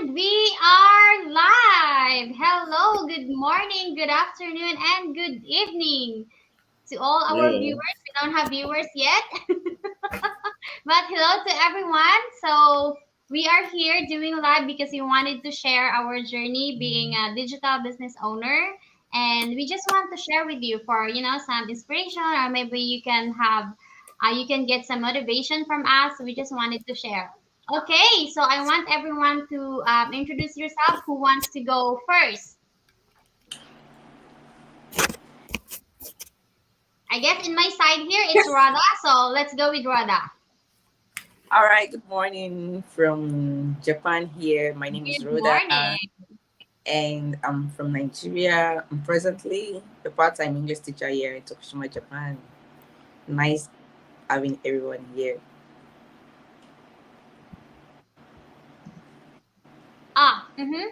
And we are live. Hello, good morning, good afternoon, and good evening to all our Hello. viewers. We don't have viewers yet, but hello to everyone. So, we are here doing live because we wanted to share our journey being a digital business owner. And we just want to share with you for, some inspiration, or maybe you can get some motivation from us. We just wanted to share. Okay, so I want everyone to introduce yourself. Who wants to go first? I guess in my side here it's Rada. So let's go with Rada. All right, good morning from Japan here. My name is Good Rhoda morning. and I'm from Nigeria. I'm presently a part-time English teacher here in Tokushima, Japan. Nice having everyone here. Mm-hmm.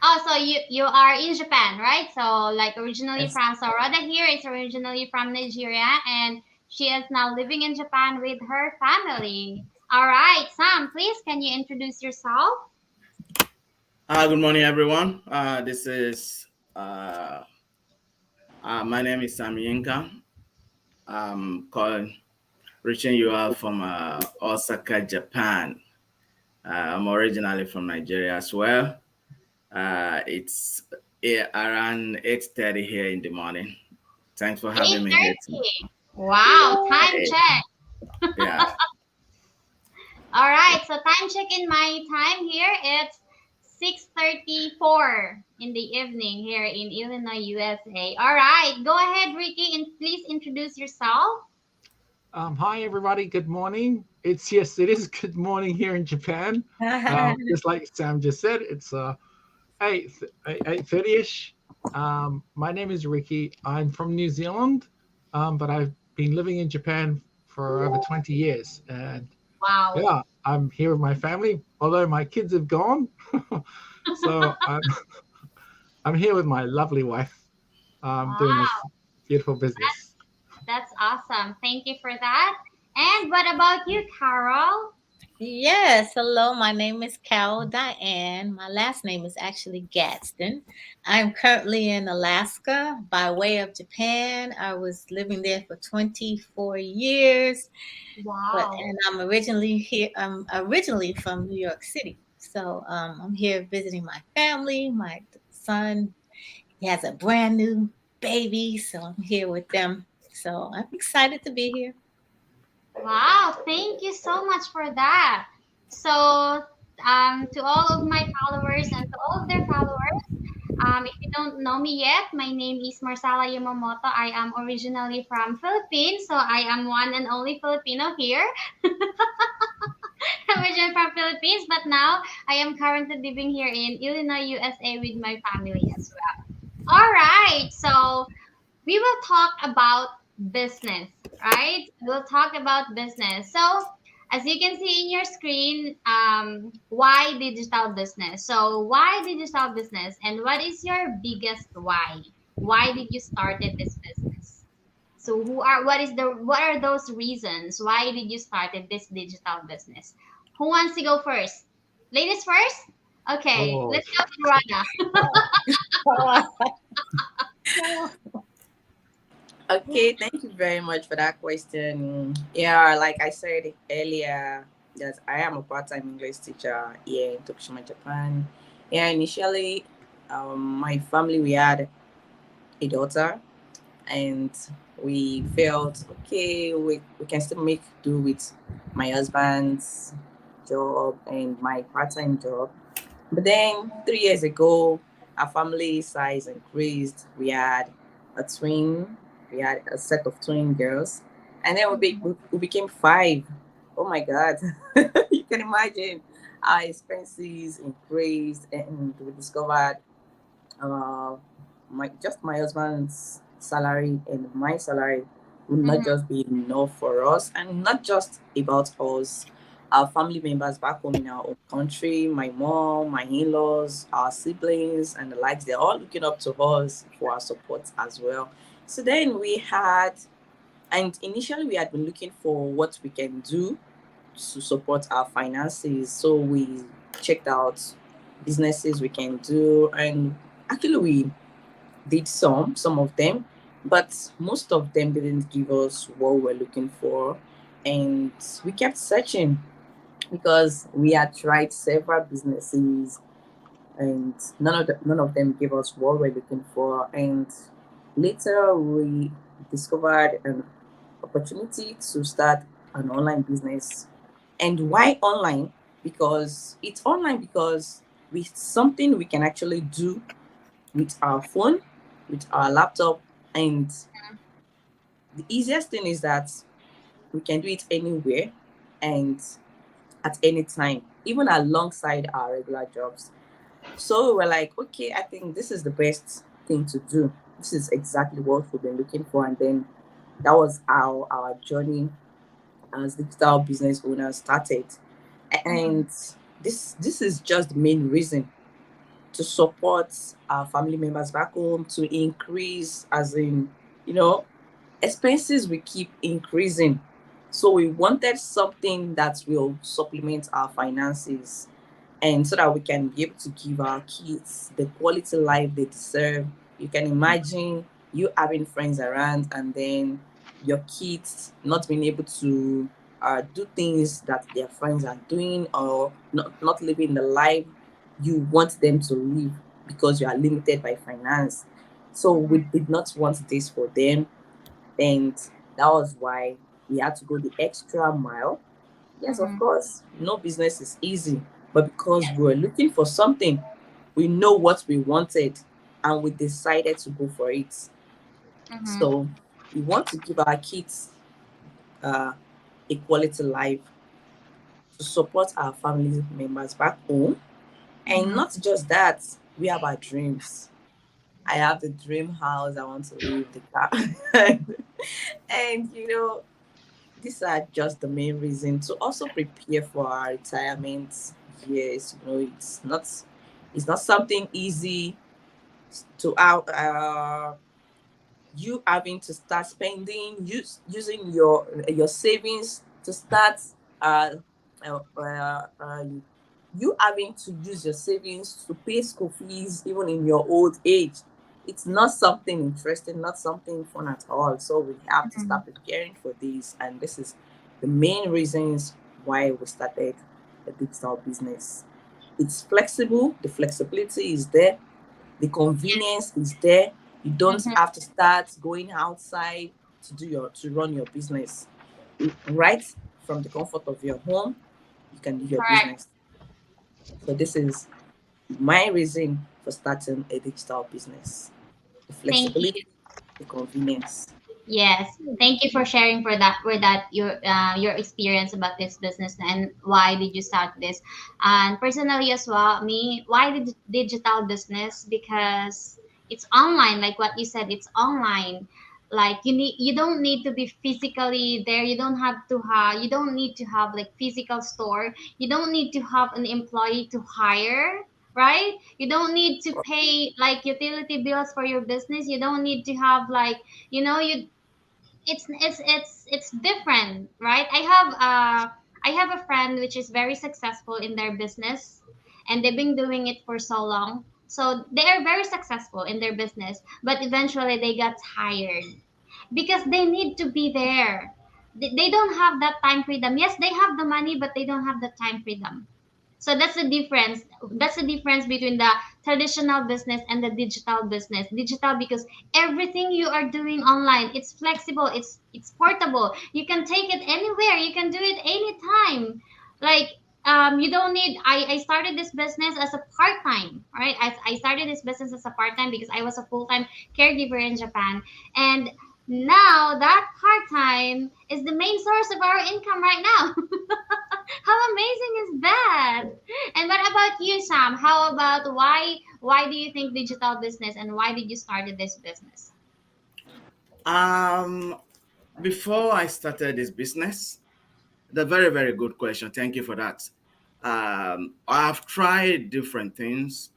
Oh, so you are in Japan, right? So like originally Yes. from, so Rada here is originally from Nigeria, and she is now living in Japan with her family. All right, Sam, please can you introduce yourself? Good morning, everyone. This is my name is Sam Yinka. I'm calling, reaching you out from Osaka, Japan. I'm originally from Nigeria as well. It's around 8:30 here in the morning. Thanks for having me here. 8:30. Wow, time Hey, check. yeah. All right, so time check in my time here. It's 6:34 in the evening here in Illinois, USA. All right, go ahead, Ricky, and please introduce yourself. Hi everybody. Good morning. It is good morning here in Japan. Just like Sam just said, it's 8:30ish. My name is Ricky. I'm from New Zealand, but I've been living in Japan for over 20 years, and Wow. yeah, I'm here with my family. Although my kids have gone, so I'm here with my lovely wife, doing Wow, this beautiful business. that's awesome. Thank you for that. And what about you, Carol? Yes, hello. My name is Carol Diane. My last name is actually Gadsden. I'm currently in Alaska by way of Japan. I was living there for 24 years, but Wow. and I'm originally here. I'm originally from New York City, so I'm here visiting my family. My son, he has a brand new baby, so I'm here with them. So I'm excited to be here. Wow, thank you so much for that. So, to all of my followers and to all of their followers, if you don't know me yet, my name is Marcela Yamamoto. I am originally from Philippines, so I am one and only Filipino here. Originally from Philippines, but now I am currently living here in Illinois, USA with my family as well. All right, so we will talk about business, right? We'll talk about business. So, as you can see in your screen, why digital business? So, why digital business, and what is your biggest why? Why did you started this business? So, what are those reasons? Why did you started this digital business? Who wants to go first? Ladies first. Okay, Oh, let's go with Rana. Okay, thank you very much for that question. Yeah, like I said earlier, that I am a part-time English teacher here in Tokushima, Japan. Yeah, initially, my family, we had a daughter, and we felt okay, we can still make do with my husband's job and my part-time job. But then 3 years ago, our family size increased. We had a set of twin girls, and then we became five. Oh my God. You can imagine our expenses increased, and we discovered uh, my husband's salary and my salary would not Mhm. just be enough for us, and not just about us. Our family members back home in our own country, my mom, my in-laws, our siblings, and the likes, they're all looking up to us for our support as well. So then and initially we had been looking for what we can do to support our finances. So we checked out businesses we can do. And actually, we did some of them, but most of them didn't give us what we were looking for. And we kept searching because we had tried several businesses, and none of them gave us what we're looking for. And later we discovered an opportunity to start an online business. And why online? Because it's online because with something we can actually do with our phone, with our laptop. And the easiest thing is that we can do it anywhere and at any time, even alongside our regular jobs. So we were like, okay, I think this is the best thing to do. This is exactly what we've been looking for. And then that was how our journey as digital business owners started. And this is just the main reason, to support our family members back home, to increase, as in, you know, expenses will keep increasing. So we wanted something that will supplement our finances, and so that we can be able to give our kids the quality life they deserve. You can imagine you having friends around and then your kids not being able to do things that their friends are doing, or not living the life you want them to live because you are limited by finance. So we did not want this for them, and that was why we had to go the extra mile. Yes, of course, no business is easy, but because we were looking for something, we know what we wanted, and we decided to go for it. So we want to give our kids uh, a quality life, to support our family members back home. And not just that, we have our dreams. I have the dream house I want to live, the car. And these are just the main reason, to also prepare for our retirement years. It's not something easy to out you having to start spending, using your savings to start uh, uh, uh, uh, you having to use your savings to pay school fees even in your old age. It's not something interesting, not something fun at all. So we have to start preparing for this, and this is the main reasons why we started a digital business. It's flexible, the flexibility is there, the convenience is there. You don't have to start going outside to run your business. Right from the comfort of your home, you can do your Correct. business. So this is my reason for starting a digital business. The Thank you. flexibility, the convenience. Yes, thank you for sharing for that your experience about this business and why did you start this. And personally as well, me, why did digital business? Because it's online, like what you said, it's online. Like you don't need to be physically there. You don't need to have like physical store. You don't need to have an employee to hire, right? You don't need to pay like utility bills for your business. You don't need to have like you it's different, right? I have a friend which is very successful in their business, and they've been doing it for so long. So they are very successful in their business, but eventually they got tired because they need to be there. They don't have that time freedom. Yes, they have the money, but they don't have the time freedom. So that's the difference. That's the difference between the traditional business and the digital business. Digital because everything you are doing online, it's flexible, it's portable. You can take it anywhere. You can do it anytime. Like you don't need I started this business as a part-time, right? I started this business as a part-time because I was a full-time caregiver in Japan. And now that part-time is the main source of our income right now. How amazing is that? And what about you, Sam? How about why do you think digital business and why did you started this business? Um, Before I started this business, the very, very good question. Thank you for that. I've tried different things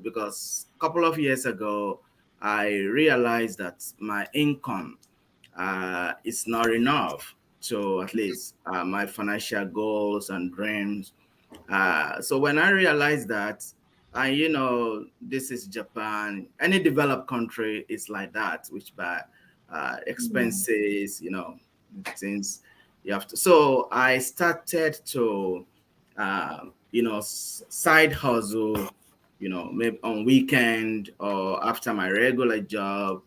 because a couple of years ago, I realized that my income is not enough to at least my financial goals and dreams. So when I realized that, this is Japan. Any developed country is like that, which by expenses, things you have to. So I started to, side hustle, maybe on weekend or after my regular job.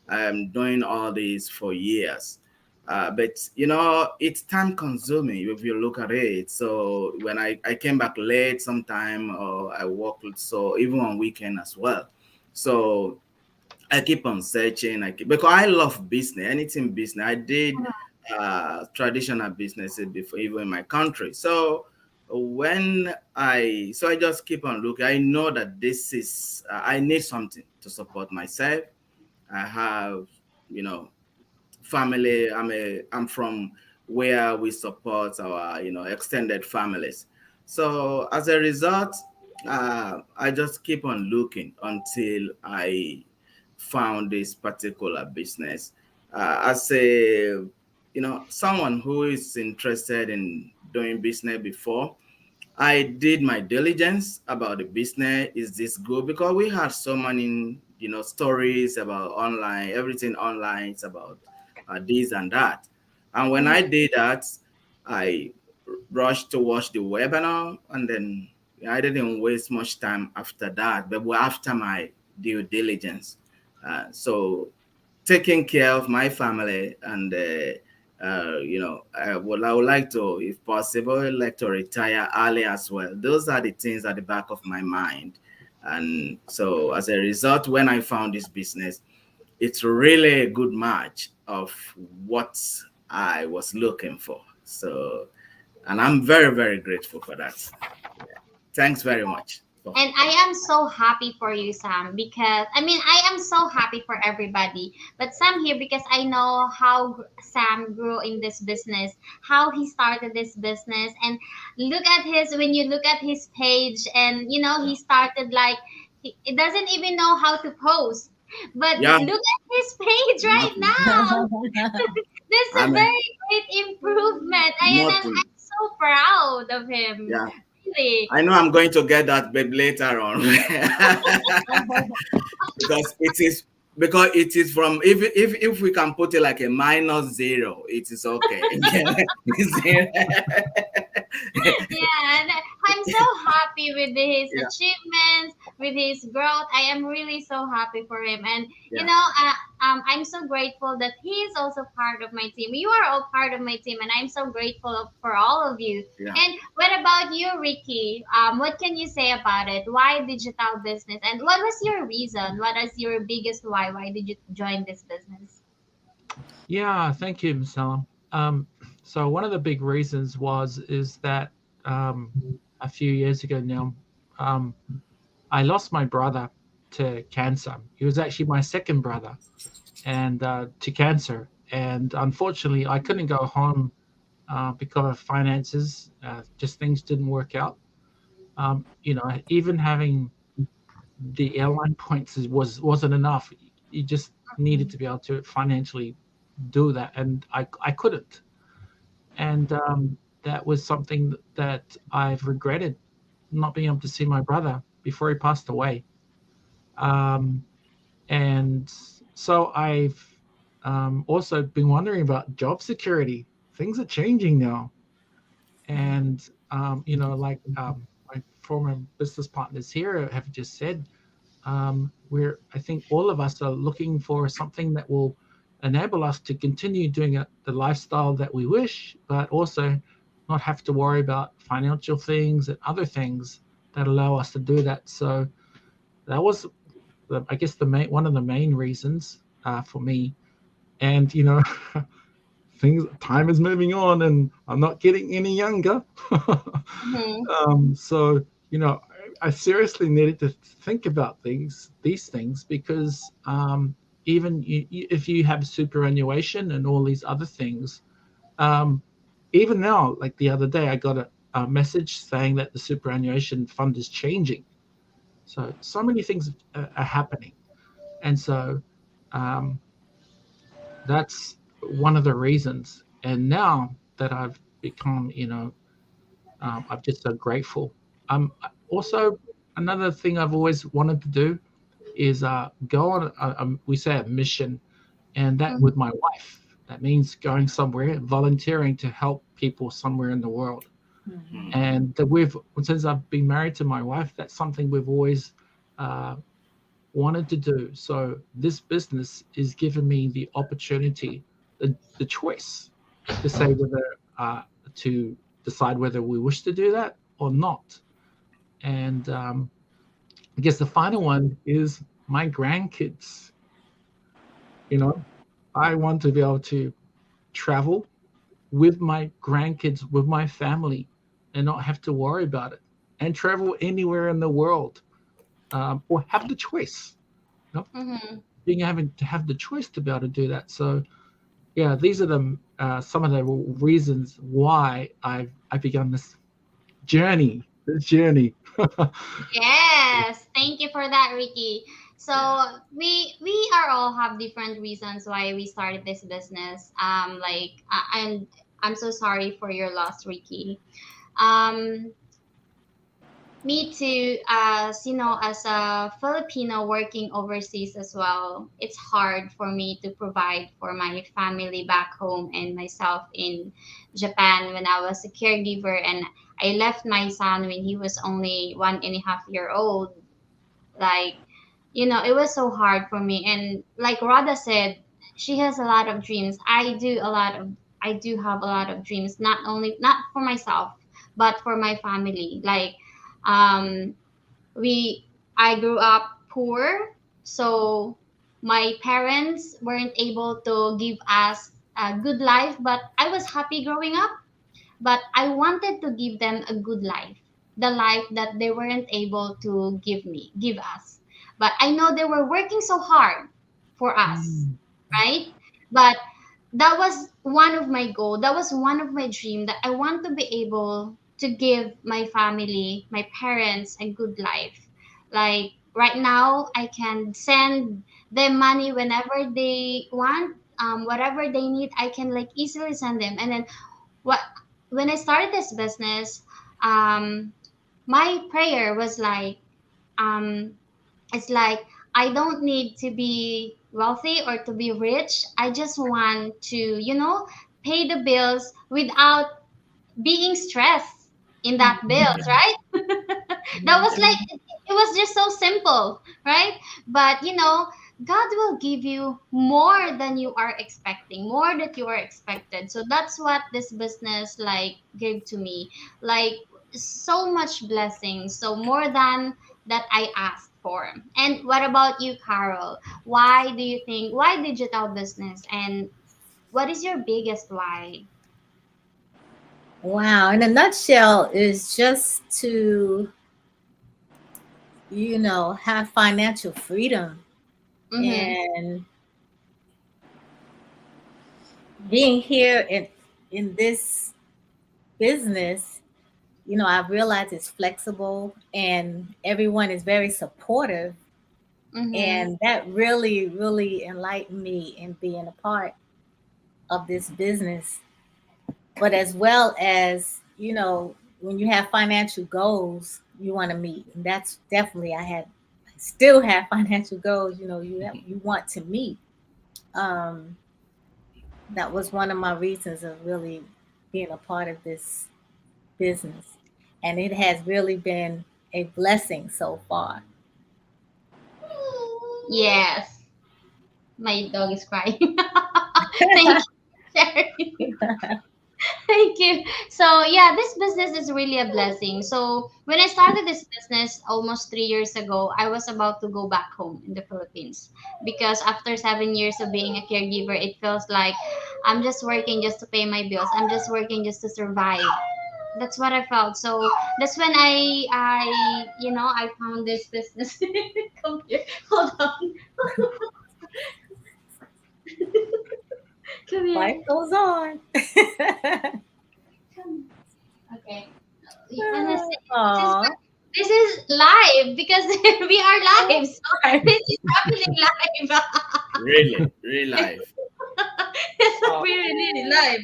I'm doing all this for years. But it's time consuming if you look at it. So when I came back late sometime, or I worked, so even on weekend as well. So I keep on searching. Because I love business, anything business. I did traditional businesses before, even in my country. So I just keep on looking. I know that this is I need something to support myself. I have, you know, family. I'm from where we support our, extended families. So as a result, I just keep on looking until I found this particular business. As a, someone who is interested in doing business before, I did my diligence about the business. Is this good? Because we had so many, stories about online, everything online. It's about this and that. And when I did that, I rushed to watch the webinar, and then I didn't waste much time after that. But after my due diligence, so taking care of my family and I would like to, if possible, like to retire early as well. Those are the things at the back of my mind. And so as a result, when I found this business, it's really a good match of what I was looking for. So, and I'm very, very grateful for that. Thanks very much. And I am so happy for you, Sam, because I mean, I am so happy for everybody. But Sam here, because I know how Sam grew in this business, how he started this business. And look at when you look at his page, and he started like, he doesn't even know how to post. But Yeah, look at his page right nothing. now. That's I a mean, very great improvement. nothing. I'm so proud of him. Yeah. Really. I know I'm going to get that babe later on. because it is from, if we can put it like a minus zero, it is okay. Yeah, and I'm so happy with his Yeah, achievements, with his growth. I am really so happy for him, and yeah, I'm so grateful that he is also part of my team. You are all part of my team, and I'm so grateful for all of you. yeah. And what about you, Ricky? What can you say about it? Why digital business, and what was your reason? What is your biggest why? Why did you join this business? Yeah, thank you, Ms. Salam. So one of the big reasons is that um, a few years ago now, um, I lost my brother to cancer. He was actually my second brother, and to cancer. And unfortunately, I couldn't go home because of finances. Just things didn't work out. Even having the airline points wasn't enough. You just needed to be able to financially do that, and I couldn't. And that was something that I've regretted, not being able to see my brother before he passed away. Um, and so I've also been wondering about job security. Things are changing now, and my former business partners here have just said, I think all of us are looking for something that will enable us to continue doing the lifestyle that we wish, but also not have to worry about financial things and other things that allow us to do that. So that was, I guess, one of the main reasons for me. And time is moving on, and I'm not getting any younger. Mm-hmm. So I seriously needed to think about these things, because even if you have superannuation and all these other things, um, even now, like the other day, I got a message saying that the superannuation fund is changing. So many things are happening, and so um, that's one of the reasons. And now that I've become, I'm just so grateful. Also, another thing I've always wanted to do is go on, we say a mission, and that with my wife. That means going somewhere, volunteering to help people somewhere in the world. Mhm. And that since I've been married to my wife, that's something we've always wanted to do. So this business is giving me the opportunity, the choice to say whether to decide whether we wish to do that or not. And I guess the final one is my grandkids. You know, I want to be able to travel with my grandkids, with my family, and not have to worry about it, and travel anywhere in the world, or have the choice. You know, Mm-hmm. being having to have the choice to be able to do that. So yeah, these are the some of the reasons why I've begun this journey. This journey. Yes, thank you for that, Ricky. So we are all have different reasons why we started this business. And I'm so sorry for your loss, Ricky. Um, Me too, as you know, as a Filipino working overseas as well, it's hard for me to provide for my family back home and myself in Japan when I was a caregiver, and I left my son when he was only 1.5 year old. Like, it was so hard for me. And like Rada said, she has a lot of dreams. I do have a lot of dreams, not for myself, but for my family. Like, um, we I grew up poor, so my parents weren't able to give us a good life, but I was happy growing up. But I wanted to give them a good life, the life that they weren't able to give us. But I know they were working so hard for us, Mm. right? But that was one of my goal. That was one of my dream, that I want to be able to give my family, my parents, a good life. Like right now, I can send them money whenever they want, whatever they need. I can like easily send them. And then what when I started this business, my prayer was like, um, it's like I don't need to be wealthy or to be rich. I just want to, pay the bills without being stressed in that bills, right? That was like it was just so simple, right? But God will give you more than you are expecting, more that you are expected. So that's what this business like gave to me, like so much blessing, so more than that I asked for. And what about you, Carol? Why digital business, and what is your biggest why? Wow. In a nutshell, is just to, have financial freedom Mm-hmm. and being here in this business. I've realized it's flexible and everyone is very supportive. Mm-hmm. And that really, really enlightened me in being a part of this business. But as well as, when you have financial goals you want to meet, and that's definitely I still have financial goals, you want to meet. Um, that was one of my reasons of really being a part of this business. And it has really been a blessing so far. Yes, my dog is crying. Thank you, Sherry. Thank you. So yeah, this business is really a blessing. So when I started this business almost 3 years ago, I was about to go back home in the Philippines, because after 7 years of being a caregiver, it feels like I'm just working just to pay my bills. I'm just working just to survive. That's what I felt. So that's when I found this business. Come here. Hold on. Come here. Life goes on. Come. Okay. And I said, this is Aw. this is live because we are live. So Right. this is happening live. Really, real life. So we're really live.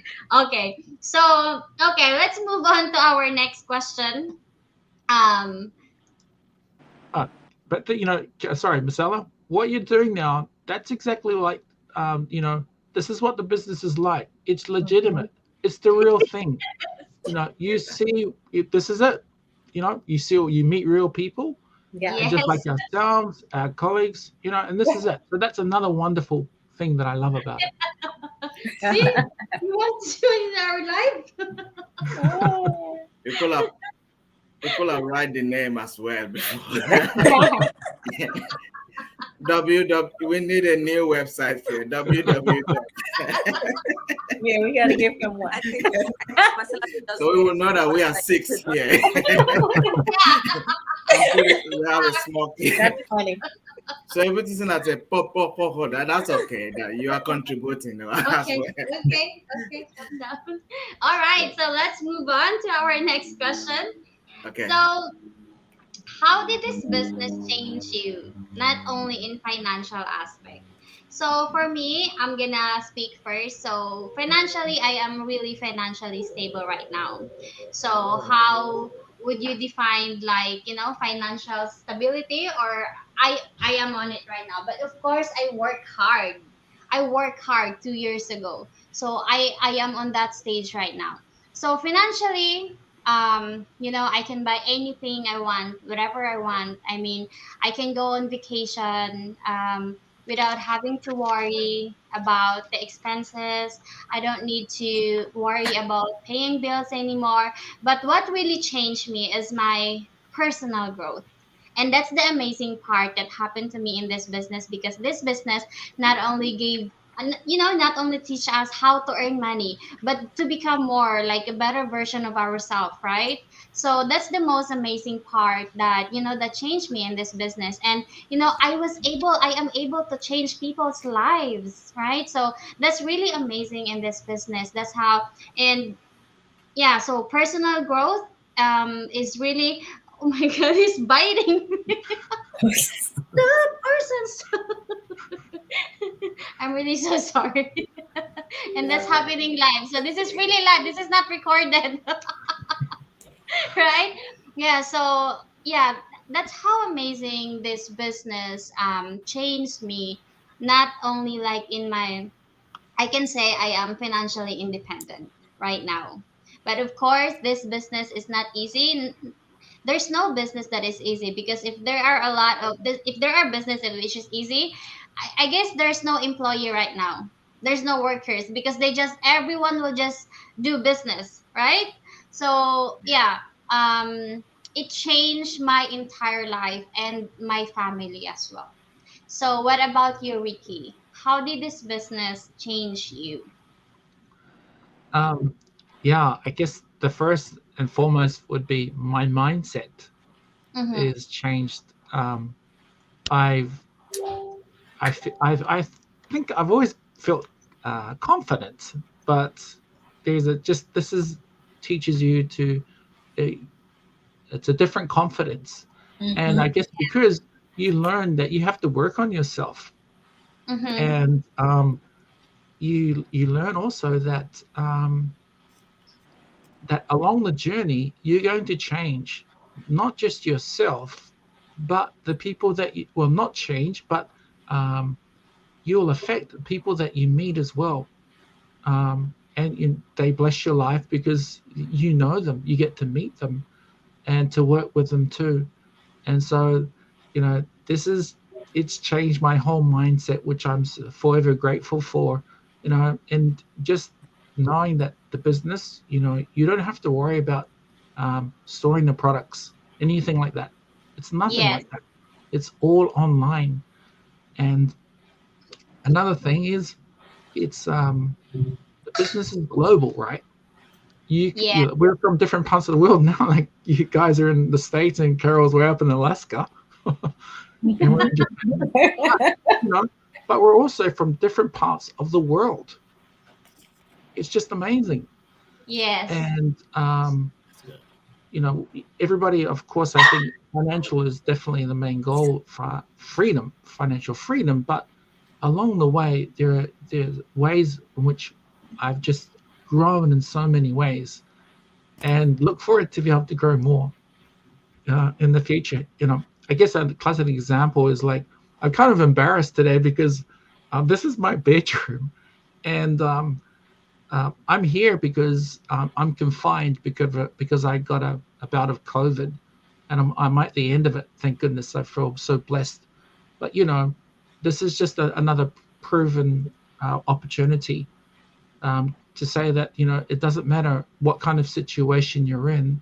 Okay. So, okay, let's move on to our next question. Um, But sorry, Marcella, what you're doing now, that's exactly like, this is what the business is like. It's legitimate. It's the real thing. You see, this is it. You meet real people, Yeah. and just like yes. ourselves, our colleagues, and this is it. So that's another wonderful thing that I love about it. See, we want to in our life. People have write the name as well before. We need a new website here. www. Yeah, we got to give him one. I think Marcella does So we will know that we are website. 6 here. We have a small team. That's funny. So if it isn't at a pop, that's okay. That you are contributing as Okay, well. okay, calm down. All right, so let's move on to our next question. Okay. So, how did this business change you, not only in financial aspect? So for me, I'm gonna speak first. So financially, I am really financially stable right now. So how would you define, like, financial stability? Or I am on it right now. But of course, I work hard. I worked hard 2 years ago. So I am on that stage right now. So financially, I can buy anything I want, whatever I want. I mean, I can go on vacation without having to worry about the expenses. I don't need to worry about paying bills anymore. But what really changed me is my personal growth. And that's the amazing part that happened to me in this business, because this business not only gave not only teach us how to earn money, but to become more like a better version of ourselves, right? So that's the most amazing part that that changed me in this business. And I am able to change people's lives, right? So that's really amazing in this business. That's how. And yeah, so personal growth is really, oh my god, he's biting me. Stop, person. I'm really so sorry. And that's happening live. So this is really live. This is not recorded. Right? Yeah, so yeah, that's how amazing this business changed me. Not only like in my, I can say I am financially independent right now. But of course, this business is not easy. There's no business that is easy, because if there are businesses which is easy, I guess there's no employee right now. There's no workers, because everyone will just do business, right? So yeah, it changed my entire life and my family as well. So what about you, Ricky? How did this business change you? Um, yeah, I guess the first and foremost would be my mindset Mm-hmm. is changed. I've I think I've always felt confident, but this is teaches you to uh, it's a different confidence, and I Mhm. guess because you learn that you have to work on yourself, Mm-hmm. and you learn also that along the journey you're going to change not just yourself, but the people that you will not change, but um, you'll affect the people that you meet as well. And they bless your life because you know them, you get to meet them and to work with them too. And so, it's changed my whole mindset, which I'm forever grateful for. And just knowing that the business, you don't have to worry about storing the products, anything like that. It's nothing Yes. like that. It's all online. And another thing is, it's the business is global, right? Yeah. We're from different parts of the world now. Like you guys are in the States and Carol's way up in Alaska, and we're in Japan. You know, but we're also from different parts of the world. It's just amazing. Yes. And everybody, of course, I think financial is definitely the main goal for freedom, financial freedom. But along the way, there's ways in which I've just grown in so many ways, and look for it to be able to grow more in the future. I guess a classic example is like, I'm kind of embarrassed today because this is my bedroom, and I'm here because I'm confined because I got a bout of COVID, and I'm at the end of it. Thank goodness. I feel so blessed. But this is just another proven opportunity to say that it doesn't matter what kind of situation you're in.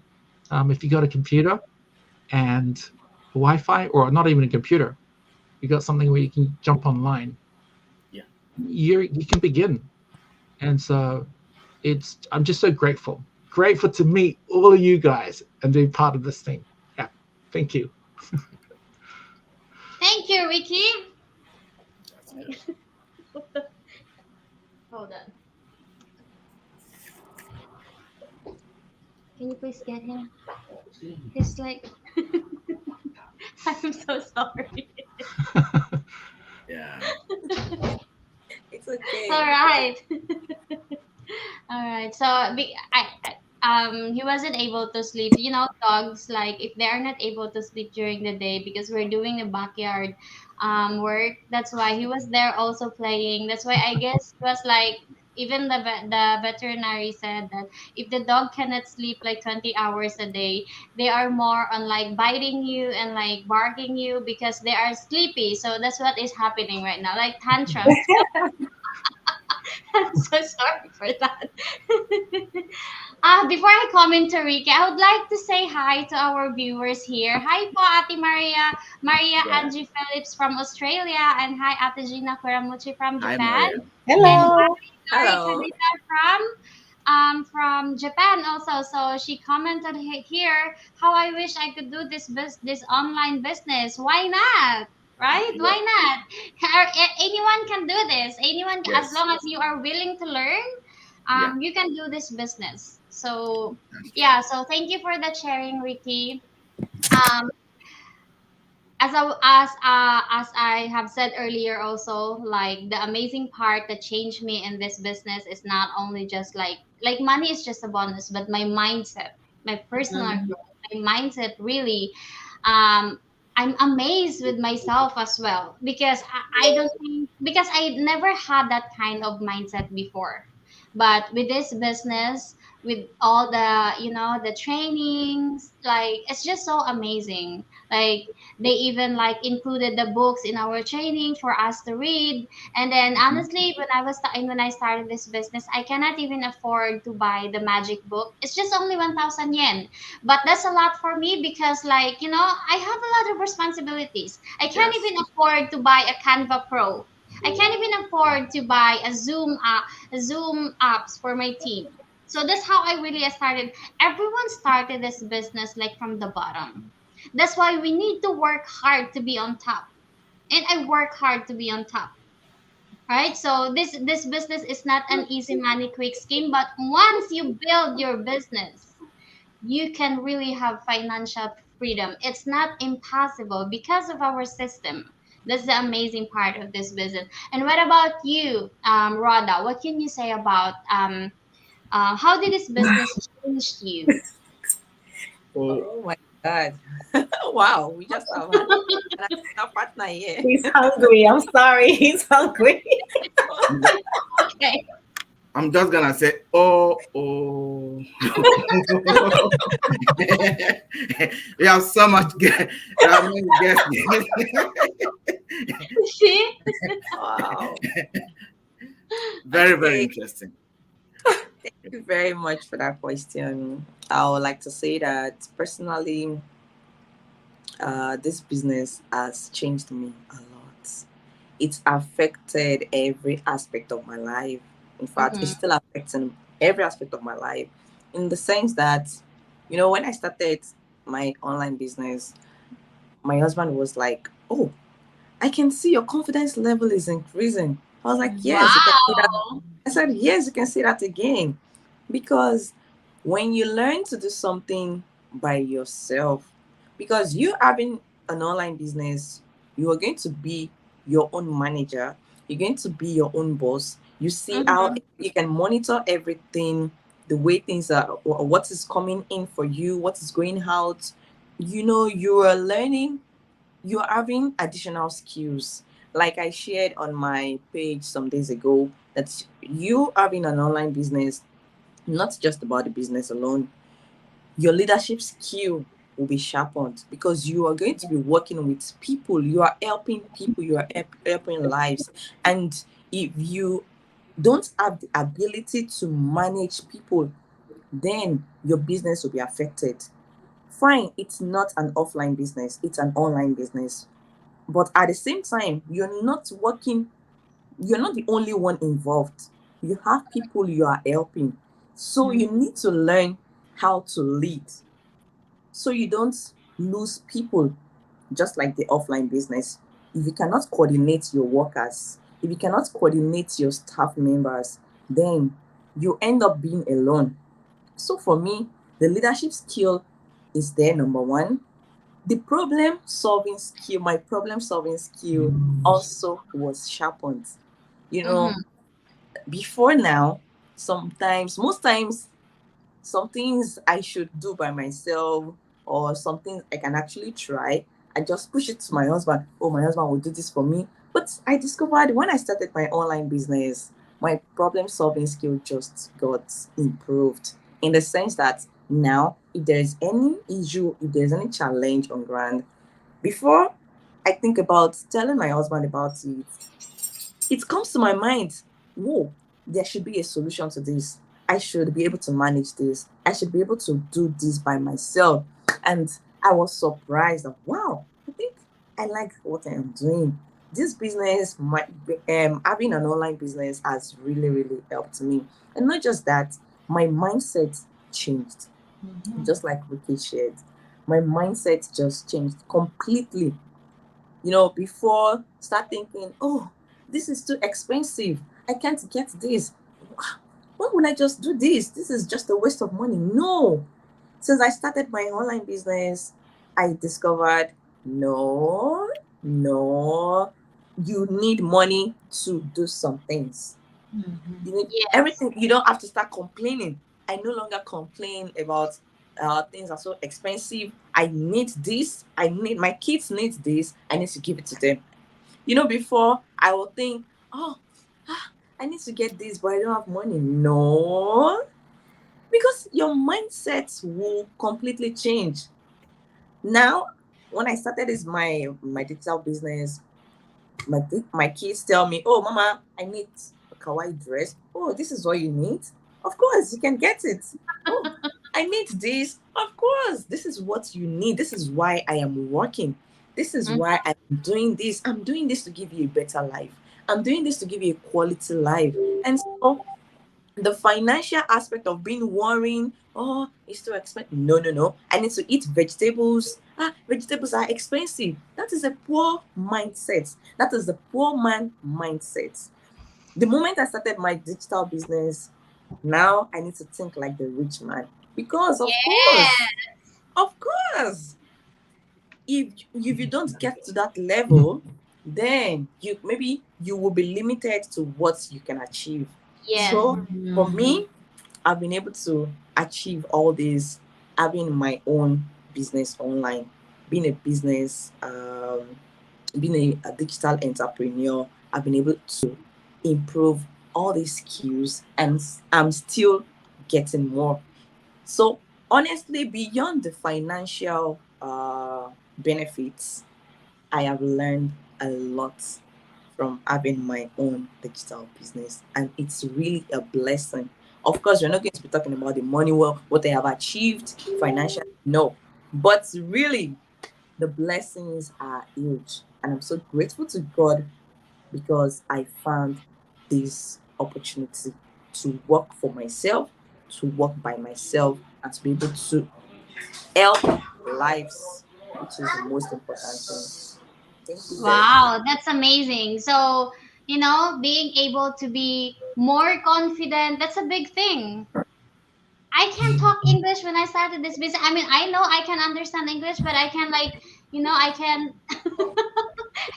If you got a computer and Wi-Fi, or not even a computer, you got something where you can jump online. Yeah. You can begin. And so I'm just so grateful to meet all of you guys and be part of this thing. Yeah. Thank you. Thank you, Ricky. Hold on. Can you please get him? He's like, I'm so sorry. Yeah. It's okay. All right. All right. So he wasn't able to sleep. Dogs, like, if they are not able to sleep during the day because we're doing a backyard work. That's why he was there also playing. That's why I guess it was like, even the veterinary said that if the dog cannot sleep like 20 hours a day, they are more on like biting you and like barking you because they are sleepy. So that's what is happening right now, like tantrums. I'm so sorry for that. Before I comment to Ricky, I would like to say hi to our viewers here. Hi po, Ate Maria Yeah. Angie Phillips from Australia, and hi, Ate Gina Kuramuchi from Hi, Japan. Maria. Hello. Hi, Hello. Kadita from Japan also. So she commented here, how I wish I could do this online business. Why not? Right? Yeah. Why not? Anyone can do this. Anyone, as Yes. long as you are willing to learn, Yeah. you can do this business. So yeah. So thank you for that sharing, Ricky. Um, as I have said earlier, also, like, the amazing part that changed me in this business is not only just like money is just a bonus, but my mindset, my personal Mhm. growth, my mindset really. Um, I'm amazed with myself as well because I don't think, because I never had that kind of mindset before, but with this business, with all the trainings, like, it's just so amazing. Like, they even like included the books in our training for us to read. And then honestly, when I started this business, I cannot even afford to buy the magic book. It's just only 1,000 yen, but that's a lot for me because, like, I have a lot of responsibilities. I can't Yes. even afford to buy a Canva Pro. I can't even afford to buy a Zoom apps for my team. So that's how I really started. Everyone started this business like from the bottom. That's why we need to work hard to be on top. And I work hard to be on top. Right? So this business is not an easy money quick scheme, but once you build your business, you can really have financial freedom. It's not impossible because of our system. That's the amazing part of this business. And what about you, Rhoda? What can you say about how did this business change you? Oh, Oh my God. Wow. We just have a partner here. He's hungry. I'm sorry. He's hungry. Okay. I'm just gonna say, oh. We have so much guests. See? Wow. Very, very Okay. interesting. Thank you very much for that question. I would like to say that personally, this business has changed me a lot. It's affected every aspect of my life. In fact, Mm-hmm. it's still affecting every aspect of my life in the sense that, when I started my online business, my husband was like, "Oh, I can see your confidence level is increasing." I was like, "Yes, you can see that." Wow. I said, "Yes, you can see that again." Because when you learn to do something by yourself, because you having an online business, you are going to be your own manager, you're going to be your own boss, You see how Mm-hmm. you can monitor everything, the way things are, what is coming in for you, what is going out. You are learning, you are having additional skills. Like I shared on my page some days ago, that you having an online business, not just about the business alone, your leadership skill will be sharpened because you are going to be working with people, you are helping people, you are helping lives. And if you don't have the ability to manage people, then your business will be affected. Fine, it's not an offline business, it's an online business. But at the same time, you're not the only one involved. You have people you are helping. So you need to learn how to lead so you don't lose people, just like the offline business. If you cannot coordinate your workers, if you cannot coordinate your staff members, then you end up being alone. So for me, the leadership skill is there, number one. The my problem solving skill also was sharpened. You know, Mm-hmm. before now, most times, some things I should do by myself, or some things I can actually try, I just push it to my husband. Oh, my husband will do this for me. But I discovered when I started my online business, my problem solving skill just got improved, in the sense that now, if there's any issue, if there's any challenge on ground, before I think about telling my husband about it, it comes to my mind, whoa, there should be a solution to this. I should be able to manage this. I should be able to do this by myself. And I was surprised that, wow, I think I like what I am doing. This business, having an online business has really, really helped me. And not just that, my mindset changed, just like Ricky shared. My mindset just changed completely. Before, start thinking, oh, this is too expensive. I can't get this. Why would I just do this? This is just a waste of money. No. Since I started my online business, I discovered, no, no, you need money to do some things. You need Yes. everything. You don't have to start complaining. I no longer complain about things are so expensive. I need this. I need my kids need this. I need to give it to them. Before I would think, oh, I need to get this, but I don't have money. No, because your mindset will completely change. Now, when I started my digital business, my kids tell me, "Oh, Mama, I need a kawaii dress. Oh, this is what you need. Of course, you can get it. Oh, I need this. Of course, this is what you need. This is why I am working. This is Mhm. why I'm doing this. I'm doing this to give you a better life. I'm doing this to give you a quality life." And so the financial aspect of being worrying, oh, it's too expensive. No, no, no. I need to eat vegetables. Vegetables are expensive. That is a poor mindset. That is the poor man mindset. The moment I started my digital business, now I need to think like the rich man. Because Yeah. of course, if you don't get to that level, then you will be limited to what you can achieve. Yes. So for me, I've been able to achieve all this, having my own business online, being a being a digital entrepreneur. I've been able to improve all these skills, and I'm still getting more. So honestly, beyond the financial benefits, I have learned a lot from having my own digital business, and it's really a blessing. Of course, we're not going to be talking about the money, well, what I have achieved financially, no, but really, the blessings are huge, and I'm so grateful to God because I found this opportunity to work for myself, to work by myself, and to be able to help lives, which is the most important thing. Thank you very much. Wow, that's amazing. So, being able to be more confident, that's a big thing. I can't talk English when I started this business. I mean, I know I can understand English, but I can I can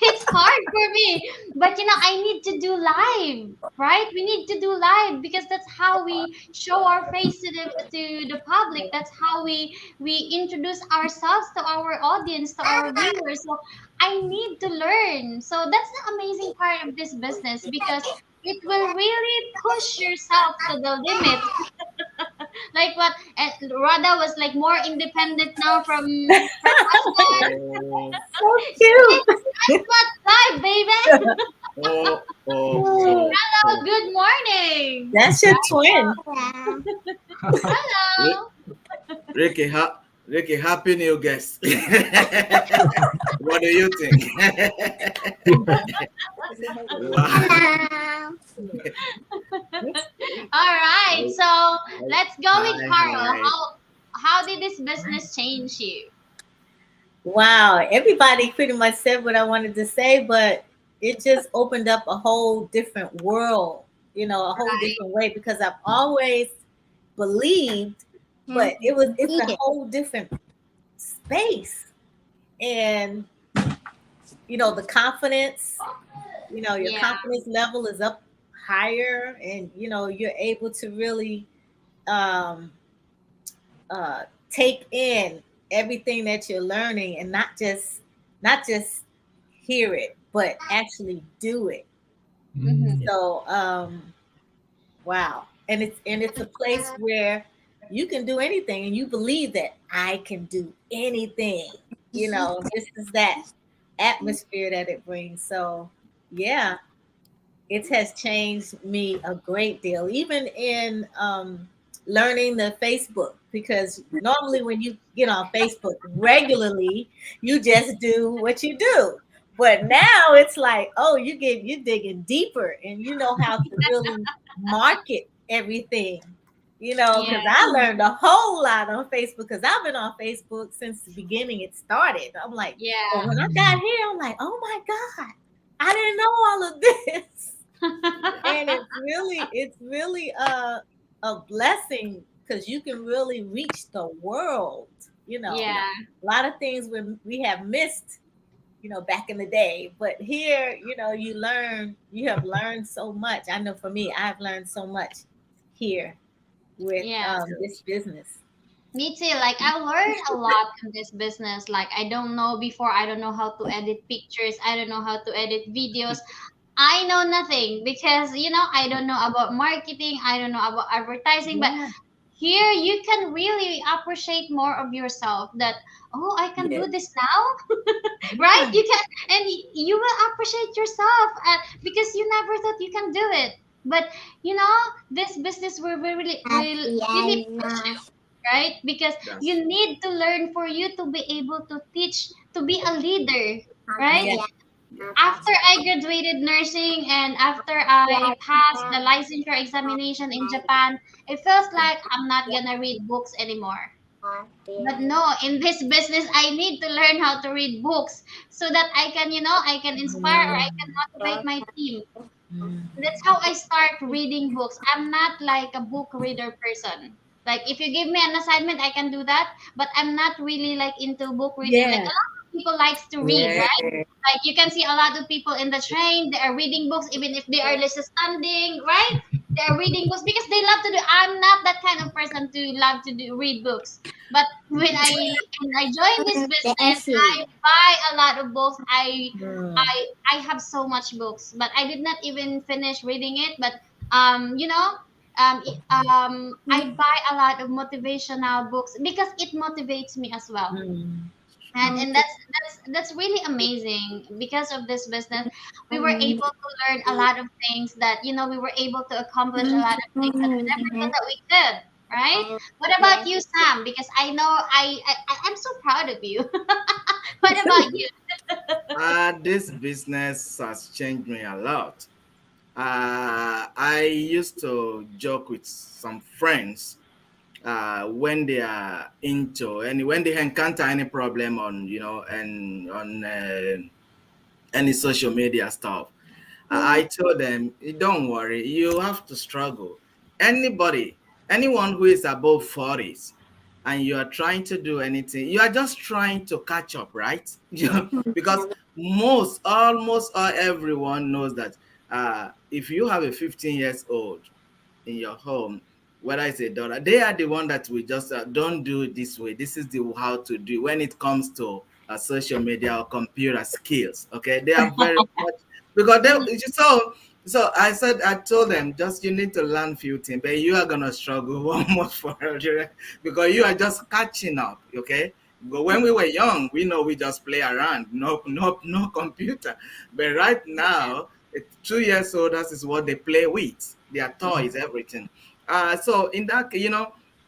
It's hard for me. But I need to do live, right? We need to do live because that's how we show our face to the public. That's how we introduce ourselves to our audience, to our viewers. So I need to learn. So that's the amazing part of this business because it will really push yourself to the limit. Like what and Rada was like more independent now from husband. Oh, So cute. That's what live, baby. oh, oh, Hello, good morning. That's your twin. Hello. Ricky, happy new guest. What do you think? Wow. All right. So let's go with Hi, Carl. hi. How did this business change you? Wow, everybody pretty much said what I wanted to say, but it just opened up a whole different world, a whole Right. different way because I've always believed, but it's a whole different space. And the confidence, your Yeah. confidence level is up higher and you're able to really um take in everything that you're learning and not just hear it but actually do it. Mm. So wow, and it's a place where you can do anything and you believe that I can do anything. This is that atmosphere that it brings. So yeah, it has changed me a great deal, even in learning the Facebook. Because normally, when you get on Facebook regularly, you just do what you do. But now it's like, oh, you're digging deeper, and you know how to really market everything. Because Yeah. I learned a whole lot on Facebook. Because I've been on Facebook since the beginning it started. I'm like, Yeah. but when I got here, I'm like, oh my God, I didn't know all of this. And it's really a blessing because you can really reach the world. Yeah. A lot of things we have missed, back in the day. But here, you have learned so much. I know for me, I've learned so much here with Yeah. this business. Me too. Like I learned a lot in this business. Like I don't know before. I don't know how to edit pictures. I don't know how to edit videos. I know nothing because I don't know about marketing. I don't know about advertising. But Yeah. here you can really appreciate more of yourself. That I can Yeah. do this now, right? You can, and you will appreciate yourself because you never thought you can do it. But this business will really push you, right? Because That's you need to learn for you to be able to teach, to be a leader, right? Yeah. After I graduated nursing and after I passed the licensure examination in Japan, it feels like I'm not gonna read books anymore. But no, in this business, I need to learn how to read books so that I can inspire or I can motivate my team. Mm. That's how I start reading books. I'm not like a book reader person. Like if you give me an assignment, I can do that, but I'm not really like into book reading. Like Yeah. a lot of people likes to read, Yeah. right? Like you can see a lot of people in the train, they are reading books even if they are just standing, right? They are reading books because they love to do. I'm not that kind of person to love to read books. But when I joined this business, I buy a lot of books. Mm. I have so much books, but I did not even finish reading it. But I buy a lot of motivational books because it motivates me as well. Mm. And that's really amazing. Because of this business, we were able to learn a lot of things that we were able to accomplish a lot of things that we never thought that we could. Right? What about you, Sam? Because I know I'm so proud of you. What about you? this business has changed me a lot. I used to joke with some friends when they are into and when they encounter any problem on and on any social media stuff. I told them, don't worry, you have to struggle. Anyone who is above 40s, and you are trying to do anything, you are just trying to catch up, right? Because almost everyone knows that if you have a 15 years old in your home, whether it's a daughter, they are the one that will just don't do it this way. This is the how to do when it comes to social media or computer skills. Okay, they are very much because they I told them just you need to learn few things, but you are gonna struggle almost for it because you are just catching up. Okay. But when we were young, we know we just play around, no computer. But right now, 2 years old, that is what they play with. Their toys, everything. So in that,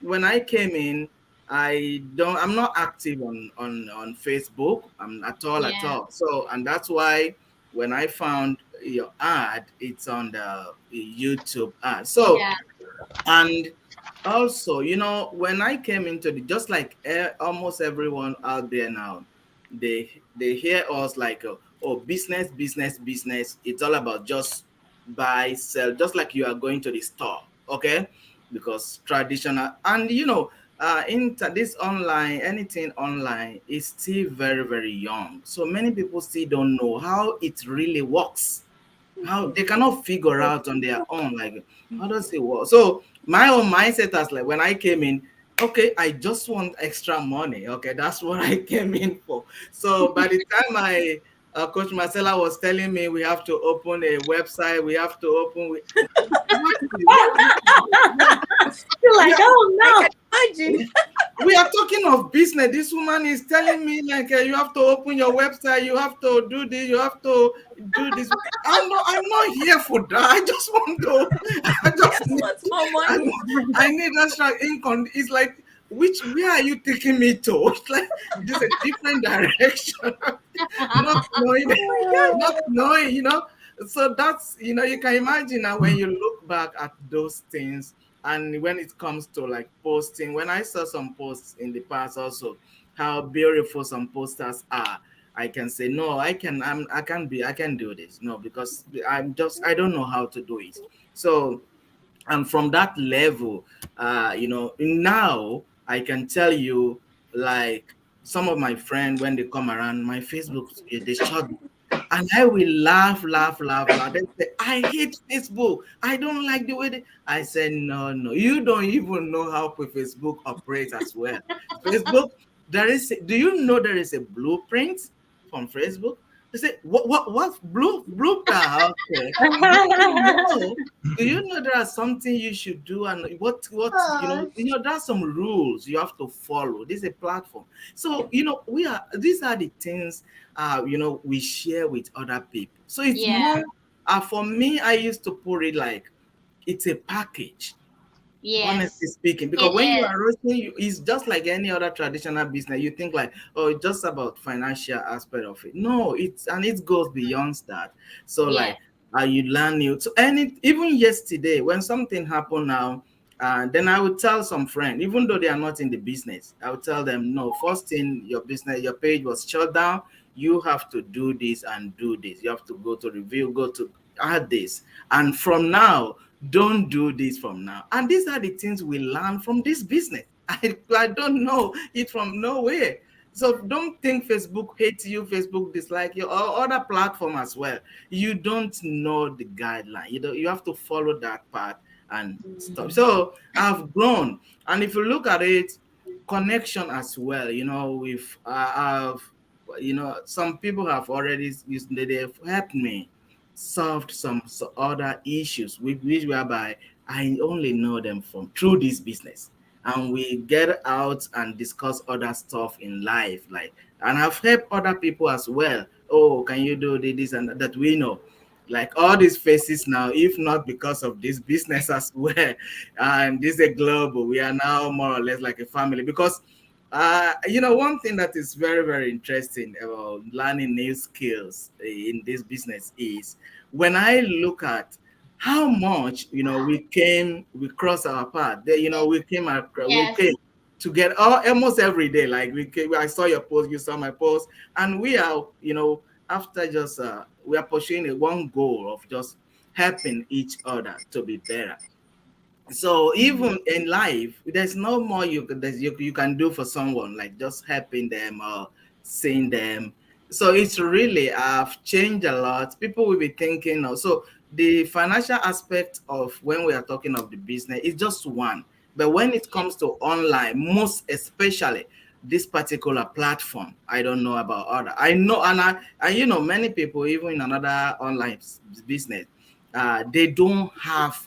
when I came in, I'm not active on Facebook at Yeah. all. So, and that's why when I found your ad, it's on the YouTube ad. So, Yeah. and also, when I came into the, just like almost everyone out there now, they hear us like, oh, business, business, business. It's all about just buy, sell, just like you are going to the store, okay? Because traditional, and into this online, anything online is still very, very young. So many people still don't know how it really works, how they cannot figure out on their own, like how does it work. So my own mindset was like when I came in, okay, I just want extra money. Okay, that's what I came in for. So by the time Coach Marcella was telling me we have to open a website, we have to open You're like, oh I no. can imagine. we are talking of business. This woman is telling me like you have to open your website, you have to do this, you have to do this. I'm not here for that. I just want to. I just Just need. want more I, money. I need extra income. It's like where are you taking me to? It's like this is a different direction. Not knowing, not knowing. So that's you can imagine now when you look back at those things, and when it comes to like posting, when I saw some posts in the past also, how beautiful some posters are, I can say no, I can do this. No, because I don't know how to do it. So, and from that level, now I can tell you, like, some of my friends when they come around my Facebook, they shut me. And I will laugh, laugh, laugh, laugh. They say, I hate Facebook. I don't like the way I said, no, no, you don't even know how Facebook operates as well. Facebook, do you know there is a blueprint from Facebook? They say, what blueprint? Okay. Do you know there are something you should do, and what there are some rules you have to follow. This is a platform. So these are the things we share with other people. So it's Yeah. more for me, I used to put it like it's a package, honestly Yes. speaking, because It when you is. are roasting, it's just like any other traditional business. You think like, oh, it's just about financial aspect of it. No, it goes beyond that. So Yes. like you learn new, so any even yesterday when something happened now, then I would tell some friend, even though they are not in the business, I would tell them, no, first thing, your page was shut down. You have to do this and do this. You have to go to review, go to add this, and from now, don't do this from now. And these are the things we learn from this business. I don't know it from nowhere. So don't think Facebook hates you, Facebook dislike you, or other platform as well. You don't know the guideline. You have to follow that path and stop. So I've grown, and if you look at it, connection as well. With I've some people have already they've helped me solved some other issues which whereby I only know them from through this business, and we get out and discuss other stuff in life, like, and I've helped other people as well. Oh, can you do this and that we know, like all these faces now, if not because of this business as well. And this is a global, we are now more or less like a family, because one thing that is very, very interesting about learning new skills in this business is when I look at how much we cross our path. We Yes. came together almost every day. Like we came, I saw your post, you saw my post, and we are after just we are pursuing one goal of just helping each other to be better. So even in life, there's no more you can do for someone, like just helping them or seeing them. So it's really changed a lot. People will be thinking also the financial aspect of when we are talking of the business is just one. But when it comes to online, most especially this particular platform, I don't know about other. I know, and you know, many people even in another online business, they don't have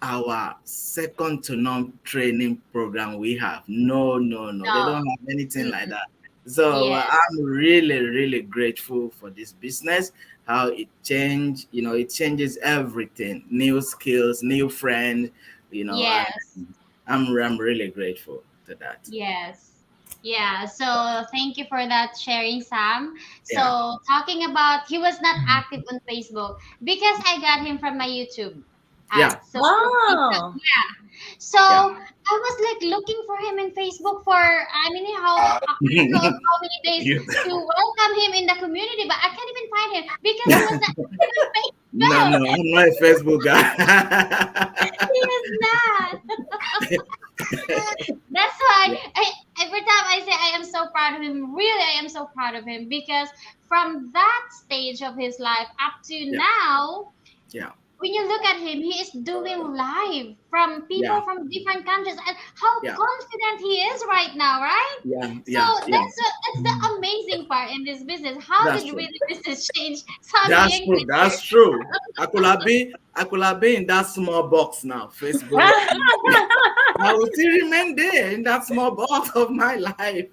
our second to none training program we have. No, no, no. They No. don't have anything like Mm, that. So yes. I'm really, really grateful for this business, how it changed, you know, it changes everything. New skills, new friends, you know, Yes. I'm really grateful to that. Yes. Yeah. So thank you for that sharing, Sam. Yeah. So talking about he was not active on Facebook because I got him from my YouTube Yeah. ad. So Wow. yeah. So Yeah. I was like looking for him in Facebook for I mean how I don't know how many days You- to welcome him in the community, but I can't even find him because he was not active on no, Facebook. no, I'm not a Facebook guy. He is not. That's why every time I say I am so proud of him, really I am so proud of him because from that stage of his life up to yeah. now, Yeah. when you look at him, he is doing live from Yeah. people from different countries and how Yeah. confident he is right now, right? Yeah. So Yeah. Yeah. that's the amazing part in this business. How That's did true. really business change? Sammy That's true. English here. That's true. I could have been in that small box now, Facebook. I will still remain there in that small box of my life.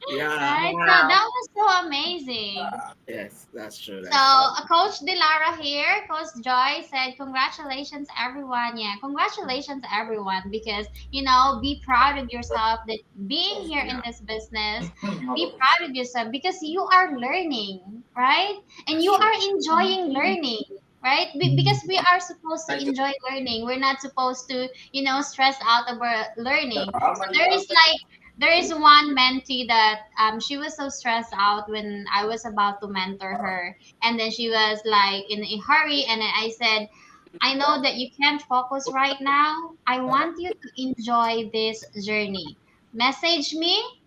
Yeah. Right? So Wow. that was so amazing. Yes, that's true. So, That's true. Coach Dilara here, Coach Joy said, congratulations, everyone. Yeah, congratulations, everyone, because, be proud of yourself that being here in Yeah. this business, be proud of yourself because you are learning, right? And That's you true. are enjoying learning. Right? Because we are supposed to enjoy learning. We're not supposed to, stress out about learning. So there is one mentee that she was so stressed out when I was about to mentor her, and then she was like in a hurry, and then I said, I know that you can't focus right now. I want you to enjoy this journey. Message me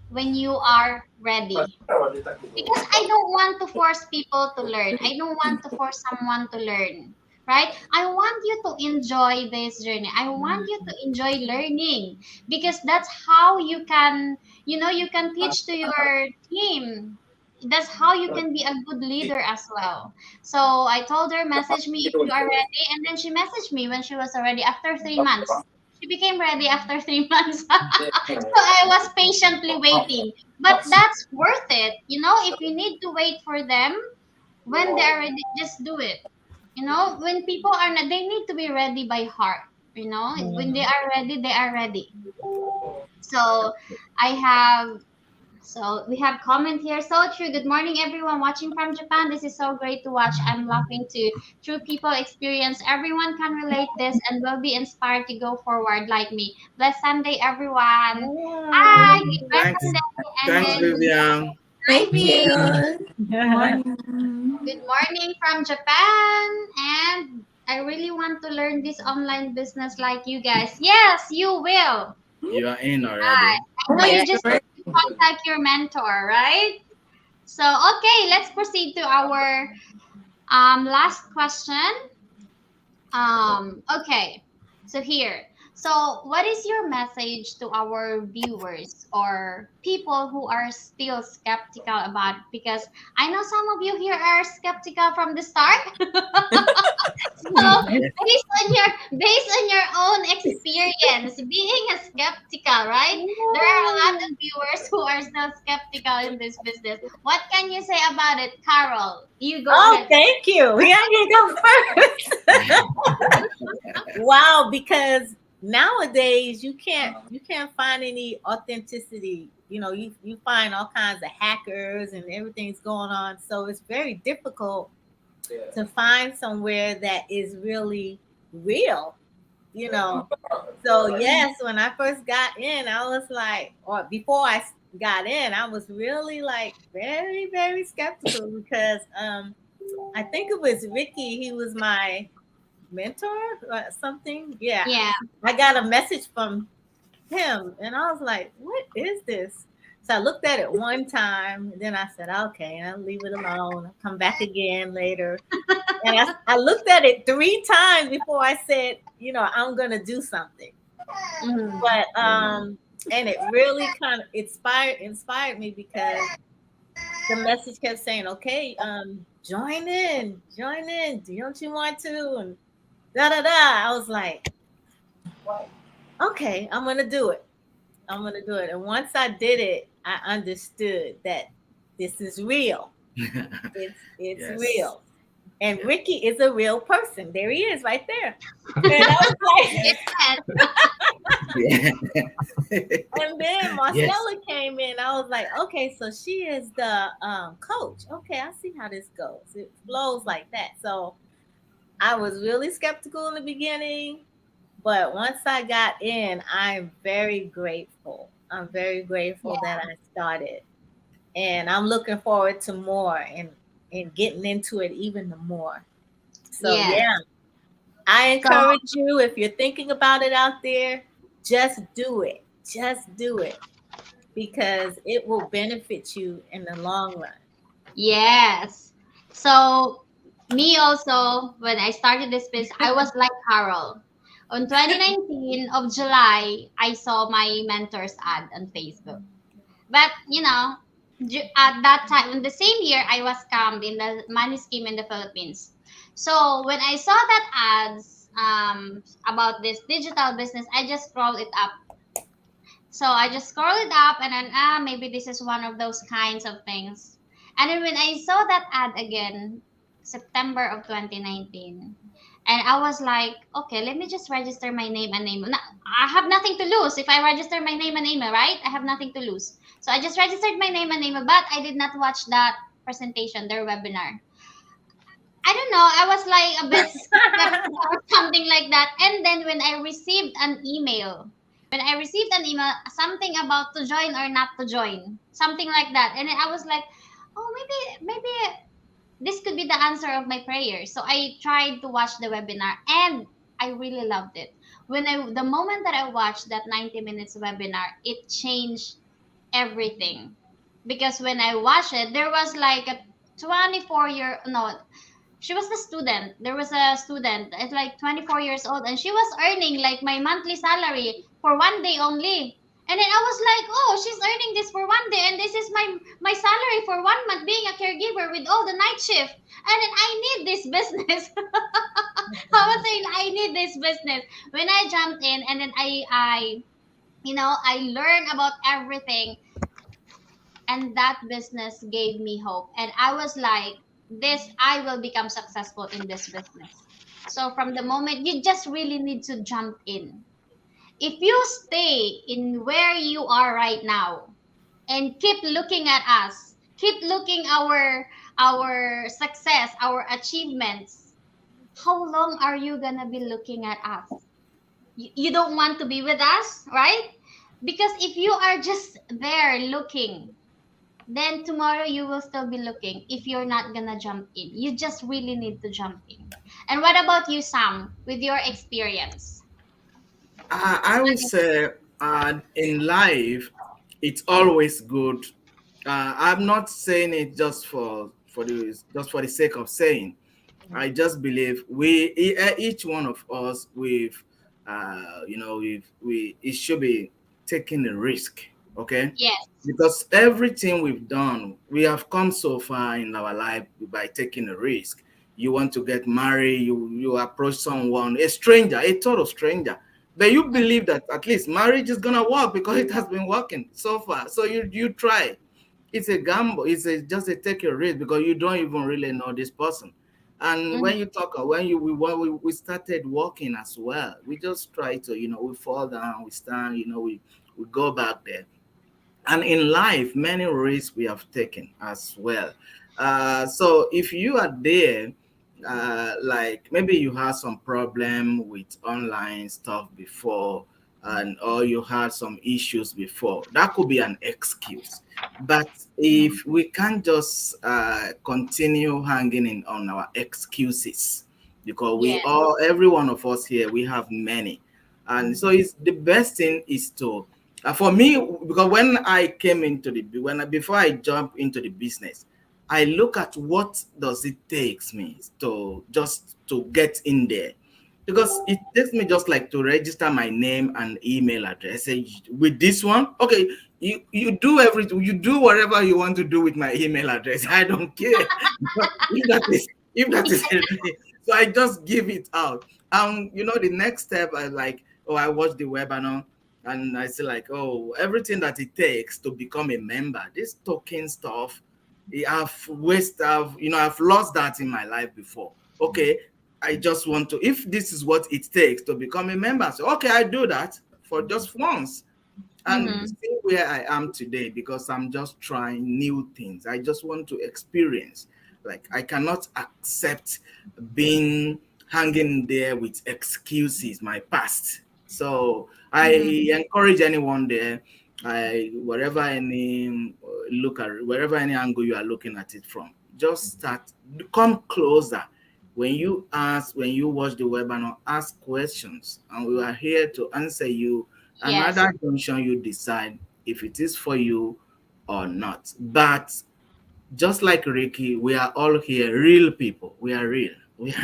when you are ready, because I don't want to force people to learn. I don't want to force someone to learn, right? I want you to enjoy this journey. I want you to enjoy learning because that's how you can, you can teach to your team. That's how you can be a good leader as well. So I told her, message me if you are ready. And then she messaged me when she was already after 3 months. She became ready after 3 months. So I was patiently waiting, but that's worth it. If you need to wait for them when they're ready, just do it. When people are not, they need to be ready by heart. When they are ready, they are ready. So I have so we have comment here. So true. Good morning, everyone watching from Japan. This is so great to watch. I'm laughing too. True people experience. Everyone can relate this and will be inspired to go forward like me. Blessed Sunday, everyone. Hi, Wow. good blessed Thanks. Sunday. And Thanks, then Vivian. Thank Ivy, you. Morning. good morning from Japan. And I really want to learn this online business like you guys. Yes, you will. You are in Right. already. I know Yeah. you just need to contact your mentor, right? So, okay, let's proceed to our last question. Okay, so here. So, what is your message to our viewers or people who are still skeptical about? Because I know some of you here are skeptical from the start. So, based on your own experience, being a skeptical, right? There are a lot of viewers who are still skeptical in this business. What can you say about it, Carol? You go Oh, ahead. thank you. Yeah, I can go first. Wow, because nowadays you can't find any authenticity. You find all kinds of hackers and everything's going on. So it's very difficult to find somewhere that is really real, you know. So yes, when I first got in, I was like, or before got in, I was really like very, very skeptical because I think it was Ricky. He was my mentor or something. Yeah, Yeah. I got a message from him, and I was like, "What is this?" So I looked at it one time, and then I said, "Okay, I'll leave it alone. I'll come back again later." And I looked at it 3 times before I said, I'm gonna do something. Mhm. But and it really kind of inspired me because the message kept saying, "Okay, join in. Don't you want to?" And da da da. I was like, "Okay, I'm gonna do it. I'm gonna do it." And once I did it, I understood that this is real. It's Yes. real. And Yeah. Ricky is a real person. There he is, right there. And I was like, Yes. Yeah. and then Yes. Marcella came in. I was like, okay, so she is the coach. Okay, I see how this goes. It flows like that. So I was really skeptical in the beginning, but once I got in, I'm very grateful. I'm very grateful Yeah. that I started, and I'm looking forward to more and getting into it even more. So Yes. yeah, I So encourage you, if you're thinking about it out there, just do it. Just do it because it will benefit you in the long run. yes. So me also, when I started this business, I was like Carol. On 2019 of July, I saw my mentor's ad on Facebook. But at that time, in the same year, I was scammed in the money scheme in the Philippines. So when I saw that ads about this digital business, I just scrolled it up. So I just scrolled it up, and then maybe this is one of those kinds of things. And then when I saw that ad again, September of 2019, and I was like, okay, let me just register my name and email. I have nothing to lose if I register my name and email, right? I have nothing to lose. So I just registered my name and email, but I did not watch that presentation, their webinar. I don't know. I was like a bit skeptical or something like that. And then when I received an email, something about to join or not to join, something like that. And then I was like, oh, maybe this could be the answer of my prayer. So I tried to watch the webinar, and I really loved it. The moment that I watched that 90 minutes webinar, it changed everything. Because when I watched it, there was like a 24-year, no, she was the student. There was a student at like 24 years old, and she was earning like my monthly salary for one day only. And then I was like, oh, she's earning this for one day, and this is my salary for 1 month being a caregiver with all the night shift. And then I need this business. I was saying I need this business. When I jumped in, and then I learned about everything, and that business gave me hope, and I was like, this I will become successful in this business. So from the moment, you just really need to jump in. If you stay in where you are right now and keep looking at us, keep looking our success, our achievements, how long are you gonna be looking at us? You don't want to be with us, right? Because if you are just there looking, then tomorrow you will still be looking if you're not gonna jump in. You just really need to jump in. And what about you, Sam, with your experience? I would say in life, it's always good. I'm not saying it just for the sake of saying. I just believe each one of us, it should be taking a risk, okay? Yes. Because everything we've done, we have come so far in our life by taking a risk. You want to get married, you approach someone, a stranger, a total stranger, but you believe that at least marriage is gonna work because it has been working so far. So you try. It's a gamble. Just a take a risk because you don't even really know this person. And Mhm. when you talk, when we started walking as well, we just try to, we fall down, we stand, we go back there. And in life, many risks we have taken as well. So if you are there, like maybe you had some problem with online stuff before, and or you had some issues before, that could be an excuse. But if we can't just continue hanging in on our excuses, because we Yes. all, every one of us here, we have many. And so it's the best thing is to, for me, because when I came into before I jump into the business, I look at what does it takes me to just to get in there, because it takes me just like to register my name and email address. Say, with this one, okay, you do everything, you do whatever you want to do with my email address. I don't care. If that is so I just give it out. The next step, I like, oh, I watch the webinar and I say like, oh, everything that it takes to become a member, this token stuff, I've lost that in my life before. Okay, I just want to, if this is what it takes to become a member, so okay, I do that for just once. And see where I am today, because I'm just trying new things. I just want to experience. Like, I cannot accept being hanging there with excuses, my past. So I encourage anyone there, wherever any angle you are looking at it from, just come closer. When you watch the webinar, ask questions, and we are here to answer you. Yes. Another junction, you decide if it is for you or not. But just like Ricky, we are all here real people. We are real. Yes.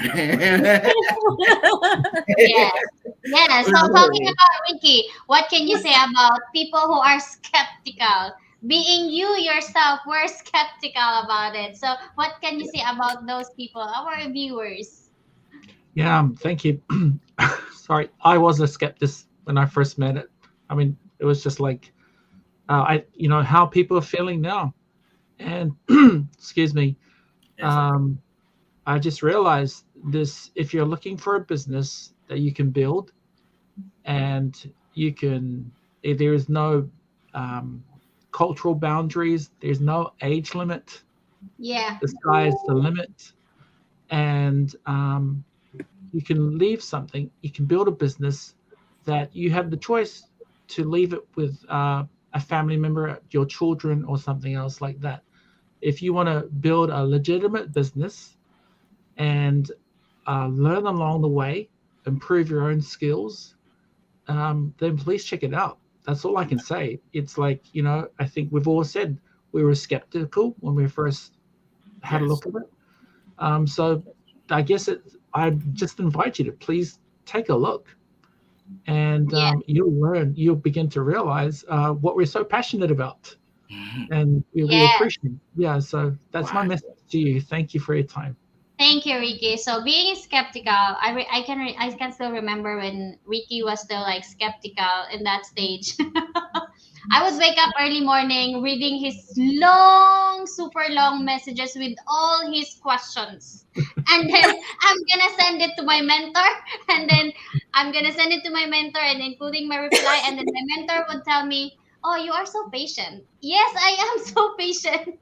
Yes. So talking about Ricky, what can you say about people who are skeptical? Being you yourself, we're skeptical about it. So what can you say about those people, our viewers? Yeah, thank you. Sorry, I was a skeptic when I first met it. I mean, it was just like, how people are feeling now. And excuse me, I just realized this: if you're looking for a business that you can build, and there is no cultural boundaries, there's no age limit. Yeah. The sky is the limit, and you can leave something. You can build a business that you have the choice to leave it with a family member, your children, or something else like that. If you want to build a legitimate business and learn along the way, improve your own skills, then please check it out. That's all I can say. It's like, I think we've all said we were skeptical when we first had a look at it. So I guess I just invite you to please take a look, and you'll begin to realize what we're so passionate about, and we Yes. appreciate it. Yeah, so that's my message to you. Thank you for your time. Thank you, Ricky. So being skeptical, I can still remember when Ricky was still like skeptical in that stage. I would wake up early morning reading his super long messages with all his questions. And then I'm gonna send it to my mentor, and then I'm gonna send it to my mentor and including my reply, and then my mentor would tell me, "Oh, you are so patient." Yes, I am so patient.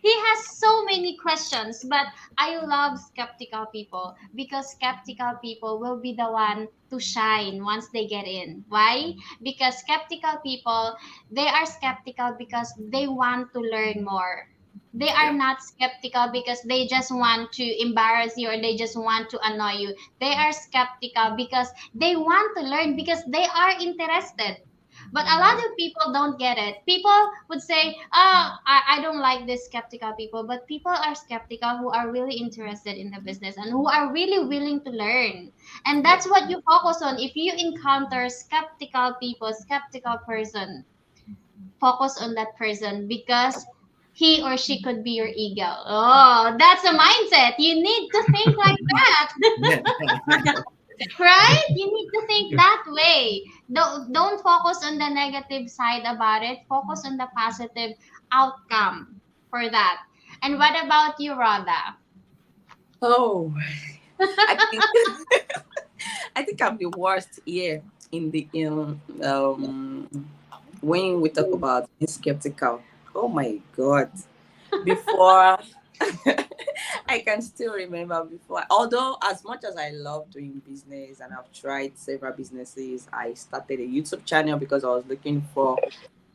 He has so many questions, but I love skeptical people because skeptical people will be the one to shine once they get in. Why? Because skeptical people, they are skeptical because they want to learn more. They are not skeptical because they just want to embarrass you or they just want to annoy you. They are skeptical because they want to learn because they are interested. But a lot of people don't get it. People would say, I don't like this skeptical people. But people are skeptical who are really interested in the business and who are really willing to learn. And that's what you focus on. If you encounter skeptical people, skeptical person, focus on that person because he or she could be your eagle. Oh, that's a mindset. You need to think like that. Right? You need to think that way. Don't focus on the negative side about it. Focus on the positive outcome for that. And what about you, Rhoda? Oh, I think I think I'm the worst here when we talk about being skeptical. Oh my God! Before I can still remember before. Although as much as I love doing business and I've tried several businesses, I started a YouTube channel because I was looking for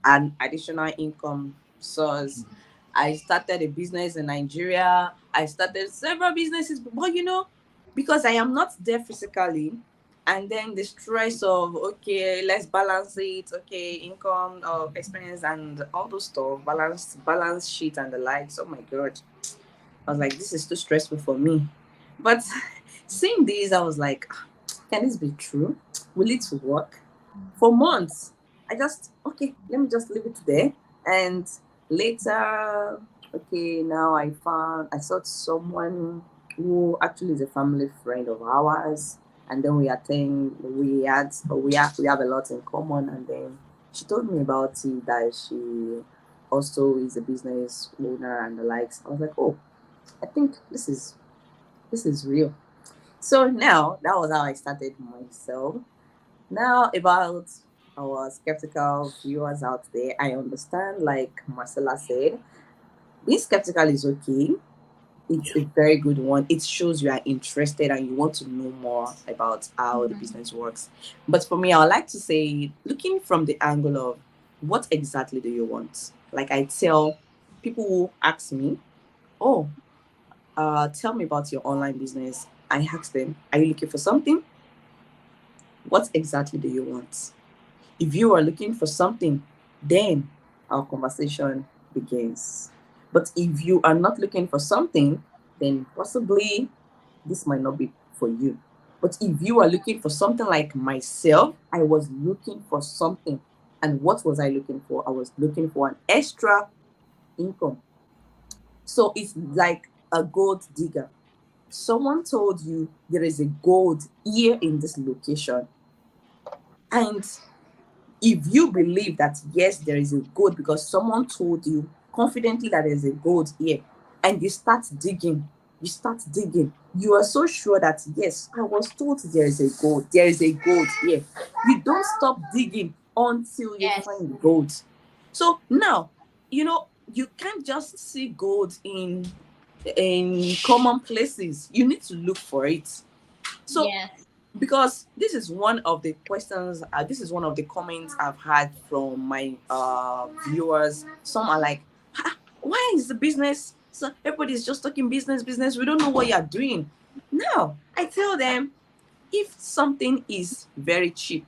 an additional income source. I started a business in Nigeria. I started several businesses, but because I am not there physically, and then the stress of, okay, let's balance it, okay, income, expense, and all those stuff, balance sheet and the likes. Oh my god, I was like, this is too stressful for me. But seeing this, I was like, can this be true? Will it work? For months, I just, okay, let me just leave it there. And later, okay, now I sought someone who actually is a family friend of ours. And then we have a lot in common. And then she told me about it, that she also is a business owner and the likes. I was like, oh, I think this is real. So now that was how I started myself. Now about our skeptical viewers out there, I understand, like Marcella said, being skeptical is okay. It's a very good one. It shows you are interested and you want to know more about how the business works. But for me, I would like to say, looking from the angle of what exactly do you want? Like I tell people who ask me, oh, tell me about your online business. I ask them, are you looking for something? What exactly do you want? If you are looking for something, then our conversation begins. But if you are not looking for something, then possibly this might not be for you. But if you are looking for something, like myself, I was looking for something. And what was I looking for? I was looking for an extra income. So it's like a gold digger. Someone told you there is a gold here in this location. And if you believe that, yes, there is a gold because someone told you confidently that there's a gold here, and you start digging, you are so sure that, yes, I was told there is a gold here. You don't stop digging until you Yes. find gold. So now, you can't just see gold in common places. You need to look for it. So Yes. because this is one of the questions, this is one of the comments I've had from my viewers. Some are like, why is the business, so everybody's just talking business, we don't know what you're doing. Now I tell them, if something is very cheap,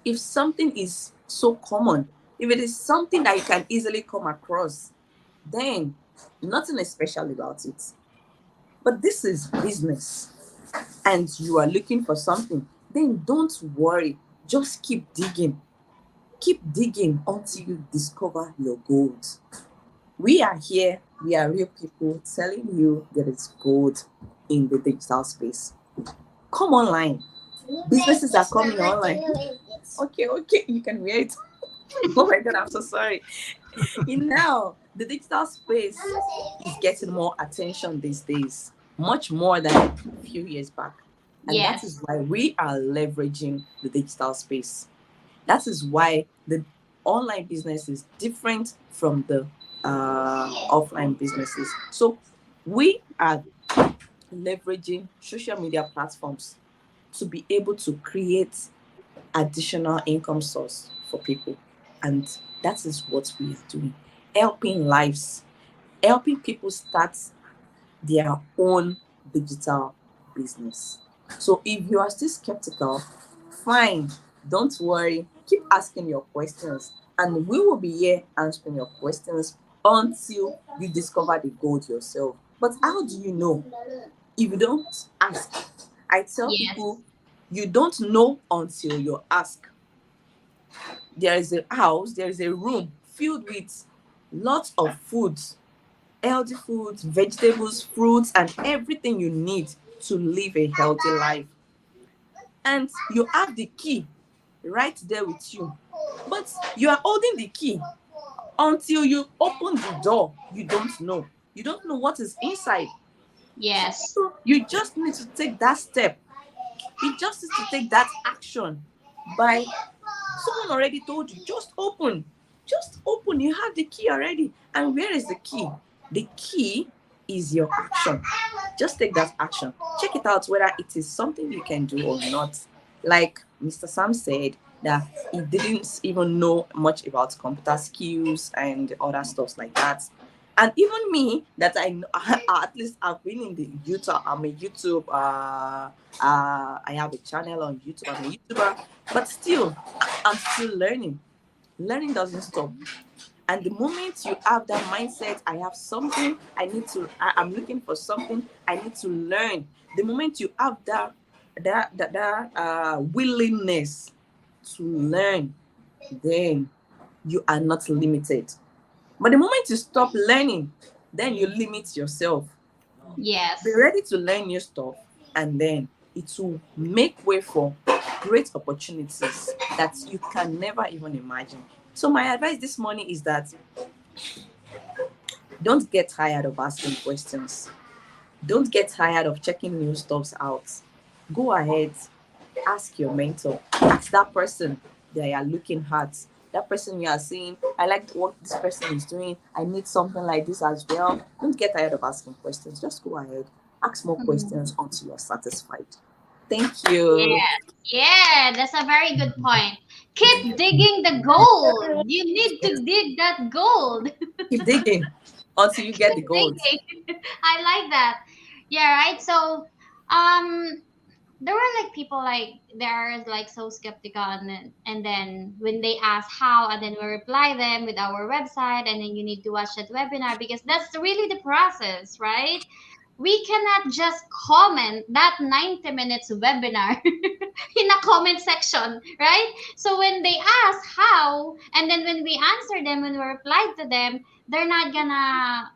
if something is so common, if it is something that you can easily come across, then nothing is special about it. But this is business and you are looking for something, then don't worry. Just keep digging. Keep digging until you discover your gold. We are here, we are real people telling you there is gold in the digital space. Come online. Businesses are coming online. Okay, you can wait. Oh my god, I'm so sorry. Now, the digital space is getting more attention these days, much more than a few years back. And that is Yes. why we are leveraging the digital space. That is why the online business is different from the offline businesses. So we are leveraging social media platforms to be able to create additional income source for people. And that is what we are doing. Helping lives, helping people start their own digital business. So if you are still skeptical, fine, don't worry, keep asking your questions, and we will be here answering your questions until you discover the gold yourself. But how do you know if you don't ask? I tell Yes. people, you don't know until you ask. There is a house, there is a room filled with lots of foods, healthy foods, vegetables, fruits, and everything you need to live a healthy life. And you have the key right there with you. But you are holding the key. Until you open the door, you don't know. You don't know what is inside. Yes. So you just need to take that step. You just need to take that action by someone already told you, just open. Just open. You have the key already. And where is the key? The key is your action. Just take that action. Check it out whether it is something you can do or not. Like Mr. Sam said, that he didn't even know much about computer skills and other stuff like that. And even me, that I know, at least I've been in the YouTube. I'm a YouTube. I have a channel on YouTube. I'm a YouTuber, but still, I'm still learning. Learning doesn't stop. And the moment you have that mindset, I have something I need to. I'm looking for something I need to learn. The moment you have that willingness to learn, then you are not limited. But the moment you stop learning, then you limit yourself. Yes. Be ready to learn new stuff, and then it will make way for great opportunities that you can never even imagine. So my advice this morning is that don't get tired of asking questions. Don't get tired of checking new stuffs out. Go ahead, ask your mentor, ask that person that you are looking at, that person you are seeing, I like what this person is doing, I need something like this as well. Don't get tired of asking questions. Just go ahead, ask more questions until you're satisfied. Thank you. Yeah, that's a very good point. Keep digging the gold. You need to dig that gold. Keep digging until you get the gold. Digging. I like that. Yeah, right. So, um, there were like people like they're like so skeptical, and then when they ask how, and then we reply them with our website, and then you need to watch that webinar because that's really the process, right? We cannot just comment that 90 minutes webinar in a comment section, right? So when they ask how, and then when we answer them, when we reply to them, they're not gonna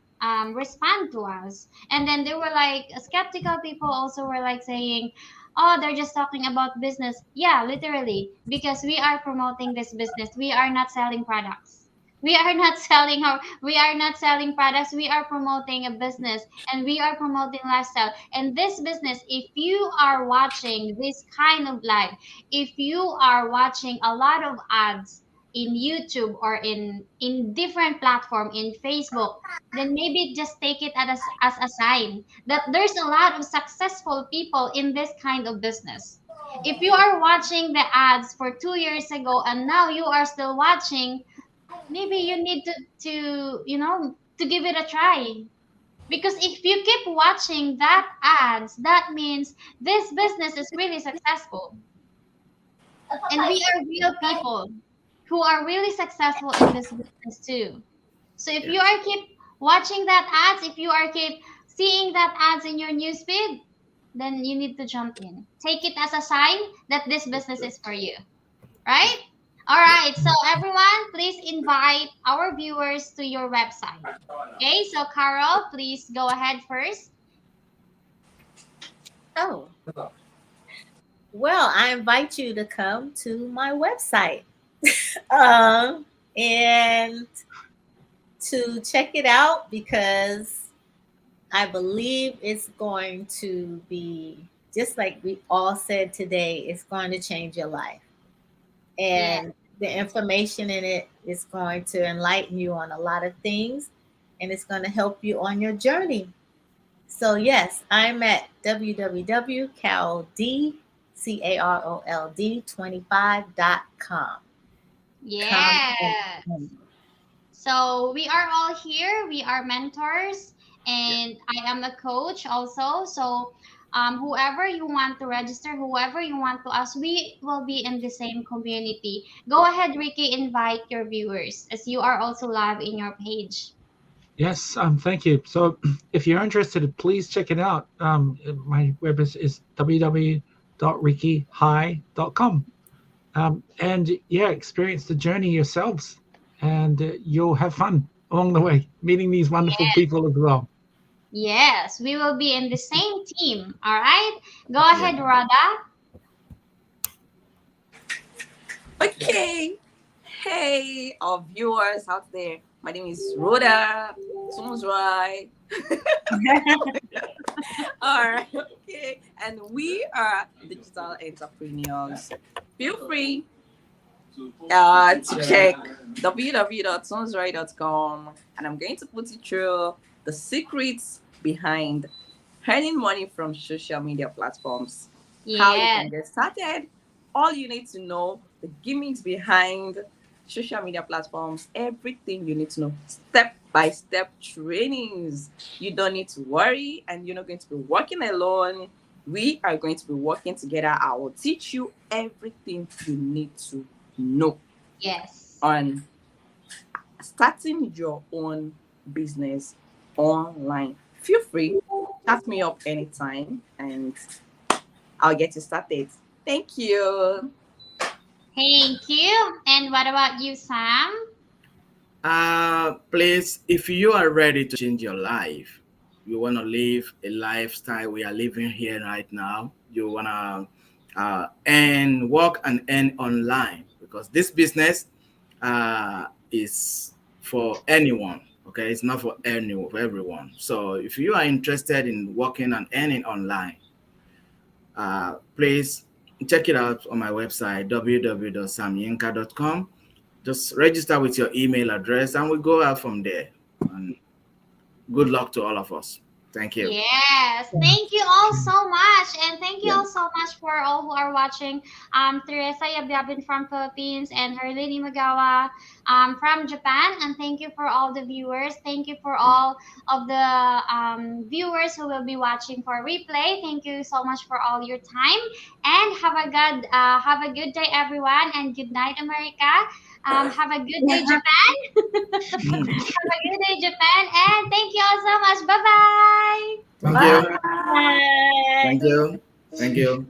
respond to us. And then they were like skeptical people also were like saying, oh, they're just talking about business. Yeah, literally, because we are promoting this business. We are not selling products. We are not selling products. We are promoting a business, and we are promoting lifestyle. And this business, if you are watching this kind of live, if you are watching a lot of ads in YouTube or in different platform in Facebook, then maybe just take it as a sign that there's a lot of successful people in this kind of business. If you are watching the ads for 2 years ago and now you are still watching, maybe you need to to give it a try. Because if you keep watching that ads, that means this business is really successful. And we are real people who are really successful in this business too. So if you Yes. are keep watching that ads, if you are keep seeing that ads in your newsfeed, then you need to jump in. Take it as a sign that this business is for you, right? All Yeah. right. So everyone, please invite our viewers to your website. Okay. So Carol, please go ahead first. Oh, well, I invite you to come to my website and to check it out because I believe it's going to be just like we all said today, it's going to change your life. Yeah. And the information in it is going to enlighten you on a lot of things and it's going to help you on your journey. So, yes, I'm at www.carold25.com. Come and Yeah. learn. So we are all here. We are mentors, and I am a coach also. So whoever you want to register, whoever you want to ask, we will be in the same community. Go ahead, Ricky, invite your viewers as you are also live in your page. Yes, thank you. So if you're interested, please check it out. My web is www.rickyhigh.com. And yeah, experience the journey yourselves, and you'll have fun along the way, meeting these wonderful people as well. Yes, we will be in the same team. All right. Go Yeah. ahead, Rhoda. Okay. Hey, our viewers out there. My name is Rhoda. Someone's right. All right. Okay. And we are digital entrepreneurs. Feel free to check www.sonsrai.com, and I'm going to put you through the secrets behind earning money from social media platforms, how you Yes. can get started, all you need to know, the gimmicks behind social media platforms, everything you need to know, step-by-step trainings. You don't need to worry, and you're not going to be working alone. We are going to be working together. I will teach you everything you need to know Yes. on starting your own business online. Feel free, chat me up anytime, and I'll get you started. Thank you. Thank you. And what about you, Sam? Please, if you are ready to change your life, you want to live a lifestyle we are living here right now, you want to earn, work and earn online, because this business is for anyone. Okay, it's not for anyone, for everyone. So if you are interested in working and earning online, please check it out on my website www.samyinka.com. Just register with your email address and we'll go out from there. And good luck to all of us. Thank you. Yes, thank you all so much, and thank you Yeah. all so much for all who are watching. Teresa Yabyabin from Philippines and Herlini Magawa from Japan, and thank you for all the viewers. Thank you for all of the viewers who will be watching for replay. Thank you so much for all your time, and have a good day, everyone, and good night, America. Have a good day, Japan. Have a good day, Japan, and thank you all so much. Bye bye. Thank Bye. you. Bye. Thank you. Thank you.